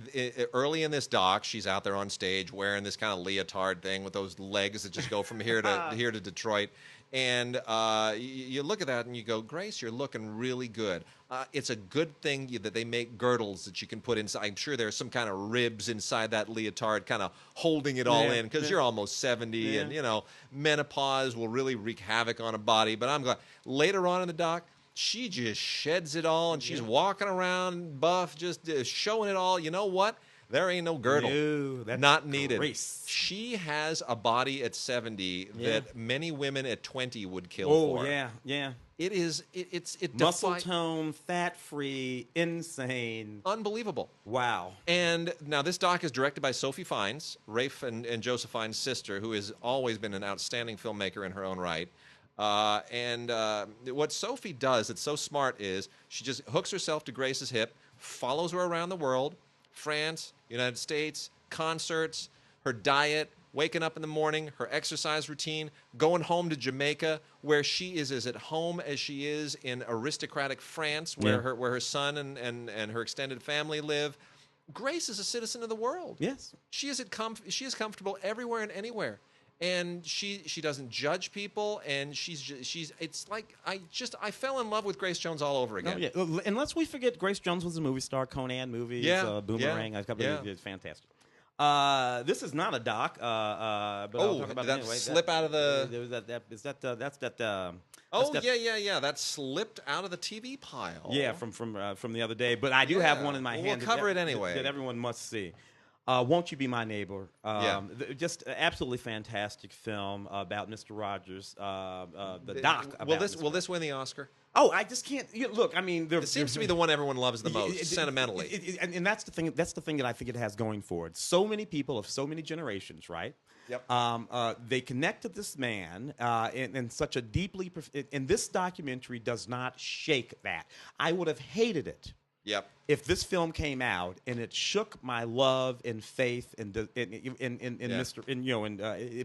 Early in this doc, she's out there on stage wearing this kind of leotard thing with those legs that just go from here to Detroit. And you look at that and you go, Grace, you're looking really good. It's a good thing that they make girdles that you can put inside. I'm sure there's some kind of ribs inside that leotard kind of holding it all in because you're almost 70 and, you know, menopause will really wreak havoc on a body. But I'm glad. Later on in the doc, she just sheds it all and she's walking around buff, just showing it all. You know what? There ain't no girdle. No, that's not needed. Grace. She has a body at 70 that many women at 20 would kill for. Oh, yeah. It is, it's muscle tone, fat free, insane. Unbelievable. Wow. And now this doc is directed by Sophie Fiennes, Rafe and Joseph Fiennes' sister, who has always been an outstanding filmmaker in her own right. What Sophie does that's so smart is she just hooks herself to Grace's hip, follows her around the world, France, United States, concerts, her diet, waking up in the morning, her exercise routine, going home to Jamaica, where she is as at home as she is in aristocratic France, where her son and her extended family live. Grace is a citizen of the world. Yes. She is comfortable everywhere and anywhere. And she doesn't judge people, and it's like I fell in love with Grace Jones all over again. Oh, yeah. Unless we forget Grace Jones was a movie star, Conan movies, Boomerang, a couple of fantastic. This is not a doc, but I'll talk about it anyway. Slip out of the. That slipped out of the TV pile. Yeah, from the other day. But I do have one in my hand. We'll cover it anyway. That everyone must see. Won't You Be My Neighbor? Just absolutely fantastic film about Mr. Rogers. The doc. Will this win the Oscar? Oh, I just can't look. I mean, it seems to be the one everyone loves the most, sentimentally. And that's the thing. That's the thing that I think it has going for it. So many people of so many generations, right? Yep. They connect to this man in such a deeply. And this documentary does not shake that. I would have hated it. Yep. If this film came out and it shook my love and faith in Mr.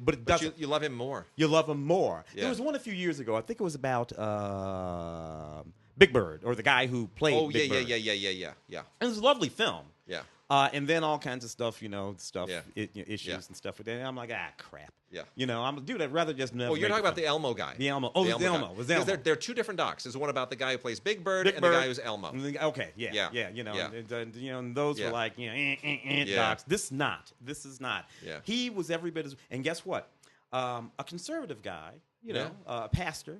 But it doesn't. You love him more. You love him more. Yeah. There was one a few years ago. I think it was about Big Bird, or the guy who played Big Bird. Yeah. It was a lovely film. Yeah. And then all kinds of stuff, issues and stuff with that. And I'm like, crap. Yeah. I'd rather just never. Oh, you're talking about the Elmo guy. The Elmo. Oh, the Elmo. Was Elmo. There are two different docs. There's one about the guy who plays Big Bird and the guy who's Elmo. Okay, yeah. And those were like, docs. This is not. Yeah. He was every bit as. And guess what? A conservative guy, a pastor.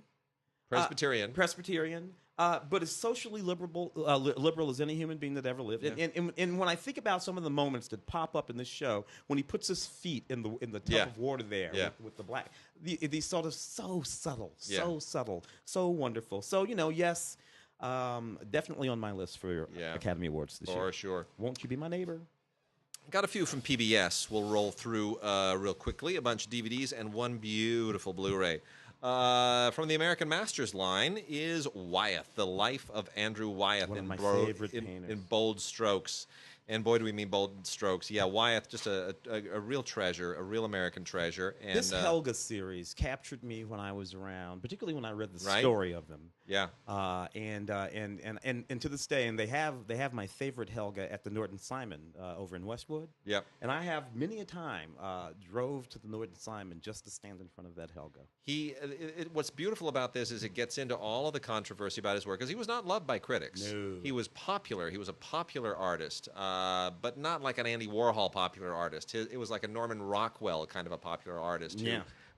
Presbyterian. But as socially liberal as any human being that ever lived. Yeah. And when I think about some of the moments that pop up in this show, when he puts his feet in the tub of water there with the black, these sort of so subtle, so wonderful. So yes, definitely on my list for Academy Awards this year. For sure. Won't You Be My Neighbor? Got a few from PBS. We'll roll through real quickly. A bunch of DVDs and one beautiful Blu-ray. From the American Masters line is Wyeth, The Life of Andrew Wyeth. One of my favorite painters. In bold strokes. And boy, do we mean bold strokes. Yeah, Wyeth, just a real treasure, a real American treasure. And this Helga series captured me when I was around, particularly when I read the story of them. Yeah. And to this day, and they have my favorite Helga at the Norton Simon over in Westwood. Yep. And I have many a time drove to the Norton Simon just to stand in front of that Helga. What's beautiful about this is it gets into all of the controversy about his work, because he was not loved by critics. No. He was popular. He was a popular artist. But not like an Andy Warhol popular artist. It was like a Norman Rockwell kind of a popular artist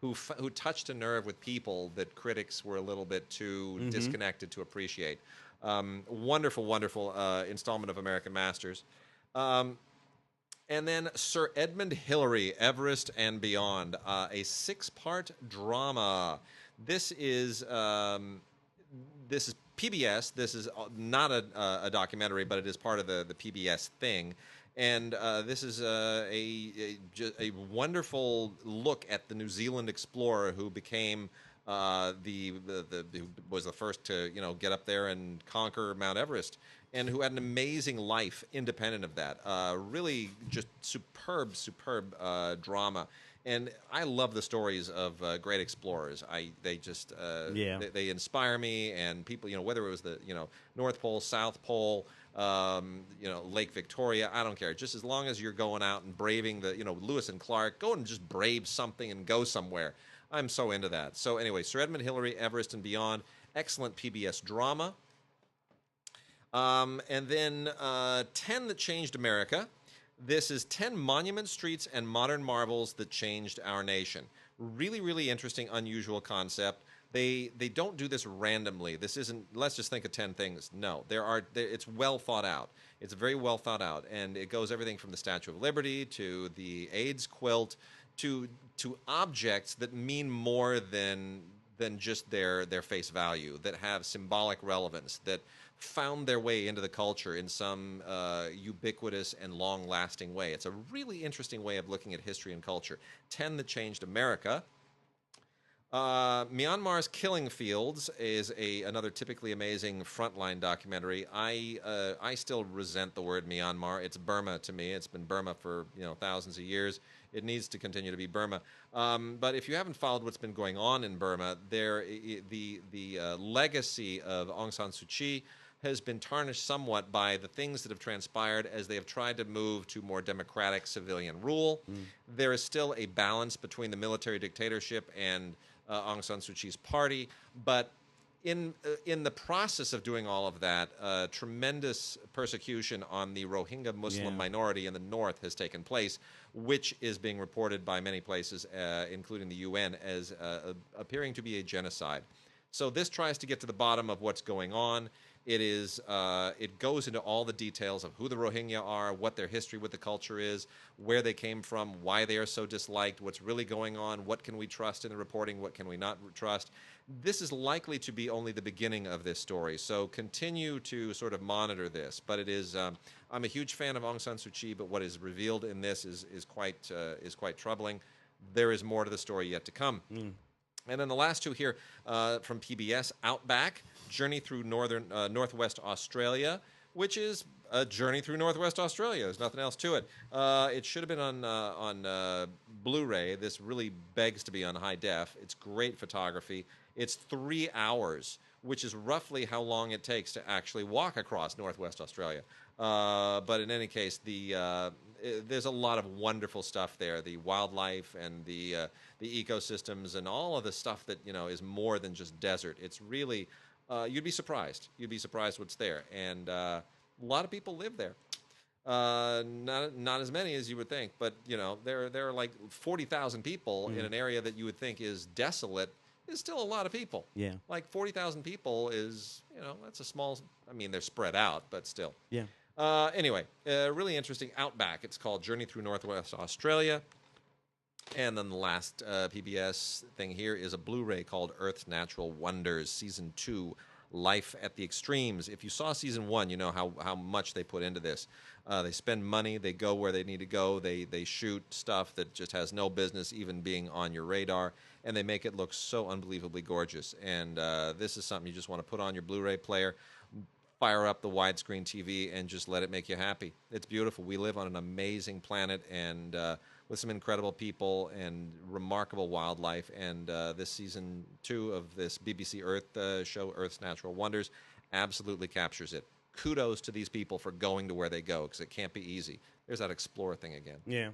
who touched a nerve with people that critics were a little bit too disconnected to appreciate. Wonderful, wonderful installment of American Masters. And then Sir Edmund Hillary, Everest and Beyond, a 6-part drama. This is PBS. This is not a documentary, but it is part of the PBS thing. And this is a wonderful look at the New Zealand explorer who became who was the first to get up there and conquer Mount Everest, and who had an amazing life independent of that. Really, just superb drama. And I love the stories of great explorers. They inspire me, and people, whether it was the North Pole, South Pole, Lake Victoria, I don't care. Just as long as you're going out and braving the Lewis and Clark, go and just brave something and go somewhere. I'm so into that. So anyway, Sir Edmund Hillary, Everest and Beyond, excellent PBS drama. And then 10 That Changed America. This is 10 monument streets and modern marvels that changed our nation. Really, really interesting, unusual concept. They don't do this randomly. This isn't, let's just think of 10 things. No, it's well thought out. It's very well thought out, and it goes everything from the Statue of Liberty to the AIDS quilt to objects that mean more than just their face value, that have symbolic relevance, that found their way into the culture in some ubiquitous and long-lasting way. It's a really interesting way of looking at history and culture. 10 That Changed America. Myanmar's Killing Fields is another typically amazing Frontline documentary. I still resent the word Myanmar. It's Burma to me. It's been Burma for thousands of years. It needs to continue to be Burma. But if you haven't followed what's been going on in Burma, the legacy of Aung San Suu Kyi has been tarnished somewhat by the things that have transpired as they have tried to move to more democratic civilian rule. There is still a balance between the military dictatorship and Aung San Suu Kyi's party, but in the process of doing all of that, tremendous persecution on the Rohingya Muslim minority in the north has taken place, which is being reported by many places, including the UN, as appearing to be a genocide. So this tries to get to the bottom of what's going on. It goes into all the details of who the Rohingya are, what their history with the culture is, where they came from, why they are so disliked, what's really going on, what can we trust in the reporting, what can we not trust. This is likely to be only the beginning of this story, so continue to sort of monitor this. But it is, I'm a huge fan of Aung San Suu Kyi, but what is revealed in this is quite troubling. There is more to the story yet to come. And then the last two here from PBS, Outback, Journey Through Northwest Australia, which is a journey through Northwest Australia. There's nothing else to it. It should have been on Blu-ray. This really begs to be on high def. It's great photography. It's 3 hours, which is roughly how long it takes to actually walk across Northwest Australia. But in any case, there's a lot of wonderful stuff there. The wildlife and the ecosystems and all of the stuff that is more than just desert. It's really you'd be surprised. You'd be surprised what's there, and a lot of people live there. Not as many as you would think, but there are like 40,000 people in an area that you would think is desolate. Is still a lot of people. Yeah, like 40,000 people is that's a small. I mean, they're spread out, but still. Yeah. Anyway, really interesting. Outback. It's called Journey Through Northwest Australia. And then the last PBS thing here is a Blu-ray called Earth's Natural Wonders, Season 2, Life at the Extremes. If you saw Season 1, you know how much they put into this. They spend money. They go where they need to go. They shoot stuff that just has no business even being on your radar. And they make it look so unbelievably gorgeous. And this is something you just want to put on your Blu-ray player, fire up the widescreen TV, and just let it make you happy. It's beautiful. We live on an amazing planet and with some incredible people and remarkable wildlife. And this Season 2 of this BBC Earth show, Earth's Natural Wonders, absolutely captures it. Kudos to these people for going to where they go, because it can't be easy. There's that Explorer thing again. Yeah.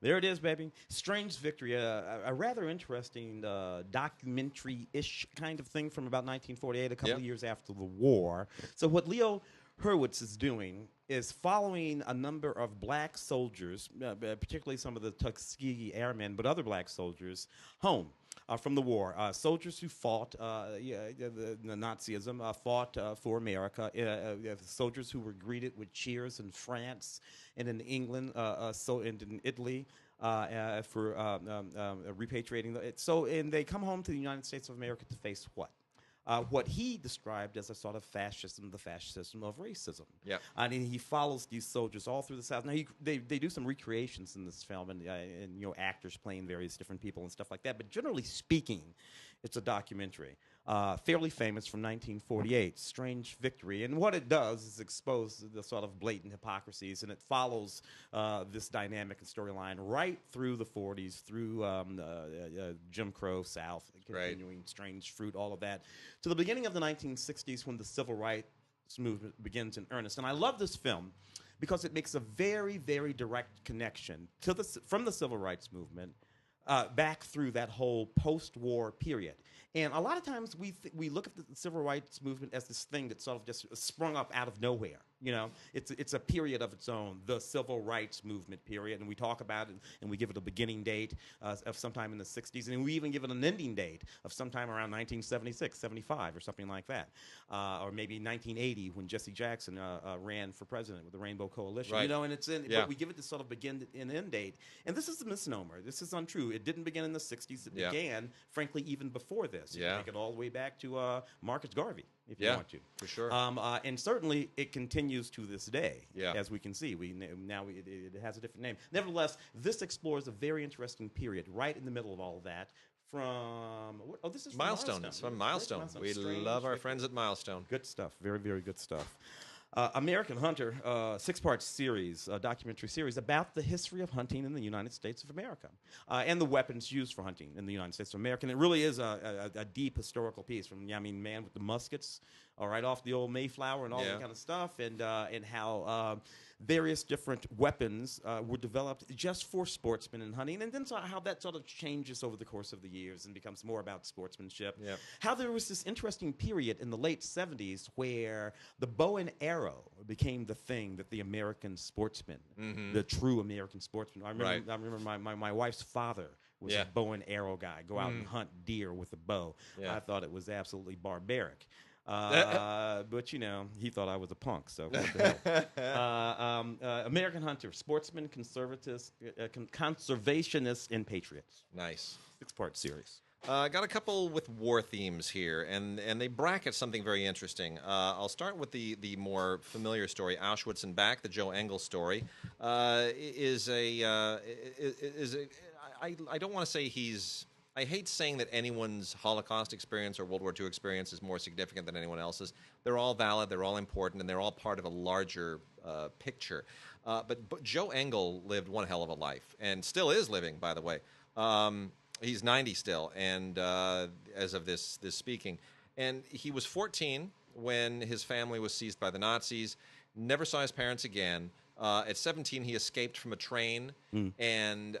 There it is, baby. Strange Victory, a rather interesting documentary-ish kind of thing from about 1948, a couple of years after the war. So what Leo Hurwitz is doing is following a number of black soldiers, particularly some of the Tuskegee Airmen, but other black soldiers, home. From the war, soldiers who fought the Nazism, fought for America, soldiers who were greeted with cheers in France and in England, and in Italy for repatriating. And they come home to the United States of America to face what he described as a sort of fascism, the fascism of racism. Yeah, and he follows these soldiers all through the South. Now they do some recreations in this film, and actors playing various different people and stuff like that. But generally speaking, it's a documentary, fairly famous from 1948, Strange Victory. And what it does is expose the sort of blatant hypocrisies, and it follows this dynamic and storyline right through the 40s, through Jim Crow South, continuing Strange Fruit, all of that, to the beginning of the 1960s when the Civil Rights Movement begins in earnest. And I love this film because it makes a very, very direct connection from the Civil Rights Movement back through that whole post-war period. And a lot of times we look at the civil rights movement as this thing that sort of just sprung up out of nowhere. It's a period of its own, the civil rights movement period, and we talk about it and we give it a beginning date of sometime in the 60s, and we even give it an ending date of sometime around 1976, 75, or something like that, or maybe 1980 when Jesse Jackson ran for president with the Rainbow Coalition. Right. But we give it this sort of begin and end date, and this is a misnomer. This is untrue. It didn't begin in the 60s. It began, frankly, even before this. You can take it all the way back to Marcus Garvey, if you want to. For sure. And certainly it continues to this day, Yeah. as we can see. It has a different name. Nevertheless, this explores a very interesting period right in the middle of all of that. This is from Milestone. It's from Milestone. We love our friends at Milestone. Good stuff. Very, very good stuff. American Hunter, 6-part series, documentary series about the history of hunting in the United States of America and the weapons used for hunting in the United States of America. And it really is a deep historical piece from, man with the muskets, right off the old Mayflower and all that kind of stuff, and how various different weapons were developed just for sportsmen and hunting, and then how that sort of changes over the course of the years and becomes more about sportsmanship. Yep. How there was this interesting period in the late 70s where the bow and arrow became the thing that the American sportsman, the true American sportsman. I remember my wife's father was a bow and arrow guy, go out and hunt deer with a bow. Yeah. I thought it was absolutely barbaric. But he thought I was a punk, so what the hell? American Hunter, sportsman, conservatives, conservationists, and patriots. Nice. 6-part series. Got a couple with war themes here, and they bracket something very interesting. I'll start with the more familiar story, Auschwitz and Back, the Joe Engel story. I don't want to say I hate saying that anyone's Holocaust experience or World War II experience is more significant than anyone else's. They're all valid, they're all important, and they're all part of a larger picture. But Joe Engel lived one hell of a life, and still is living, by the way. He's 90 still, and as of this speaking. And he was 14 when his family was seized by the Nazis, never saw his parents again. At 17, he escaped from a train, and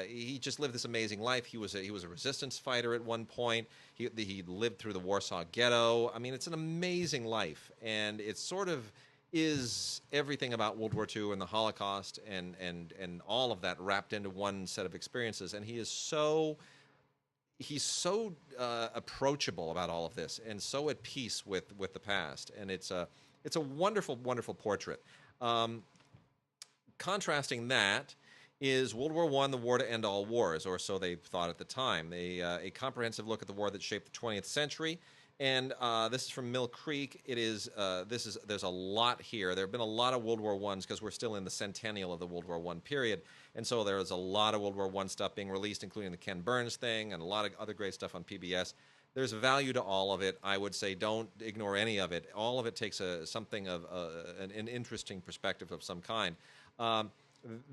he just lived this amazing life. He was a resistance fighter at one point. He lived through the Warsaw Ghetto. I mean, it's an amazing life, and it sort of is everything about World War II and the Holocaust and all of that wrapped into one set of experiences. And he's so approachable about all of this and so at peace with the past. And it's a wonderful, wonderful portrait. Contrasting that is World War I, the war to end all wars, or so they thought at the time. A comprehensive look at the war that shaped the 20th century. And this is from Mill Creek. There's a lot here. There have been a lot of World War I's because we're still in the centennial of the World War I period. And so there's a lot of World War I stuff being released, including the Ken Burns thing and a lot of other great stuff on PBS. There's value to all of it. I would say don't ignore any of it. All of it takes something of an interesting perspective of some kind.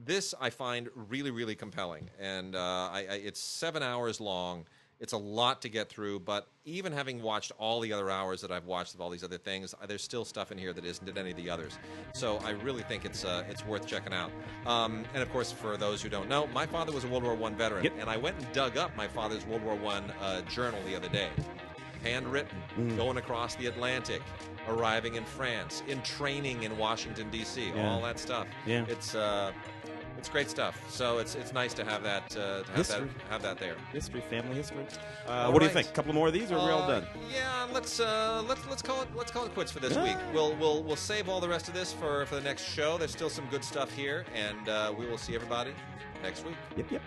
This I find really, really compelling. And it's 7 hours long. It's a lot to get through, but even having watched all the other hours that I've watched of all these other things, there's still stuff in here that isn't in any of the others. So I really think it's worth checking out. And of course, for those who don't know, my father was a World War I veteran, and I went and dug up my father's World War I journal the other day. Handwritten, going across the Atlantic, arriving in France, in training in Washington, D.C., all that stuff. Yeah. It's great stuff. So it's nice to have that have that there. History, family history. What do you think? A couple more of these, or are we all done? Yeah, let's call it quits for this week. We'll save all the rest of this for the next show. There's still some good stuff here, and we will see everybody next week. Yep.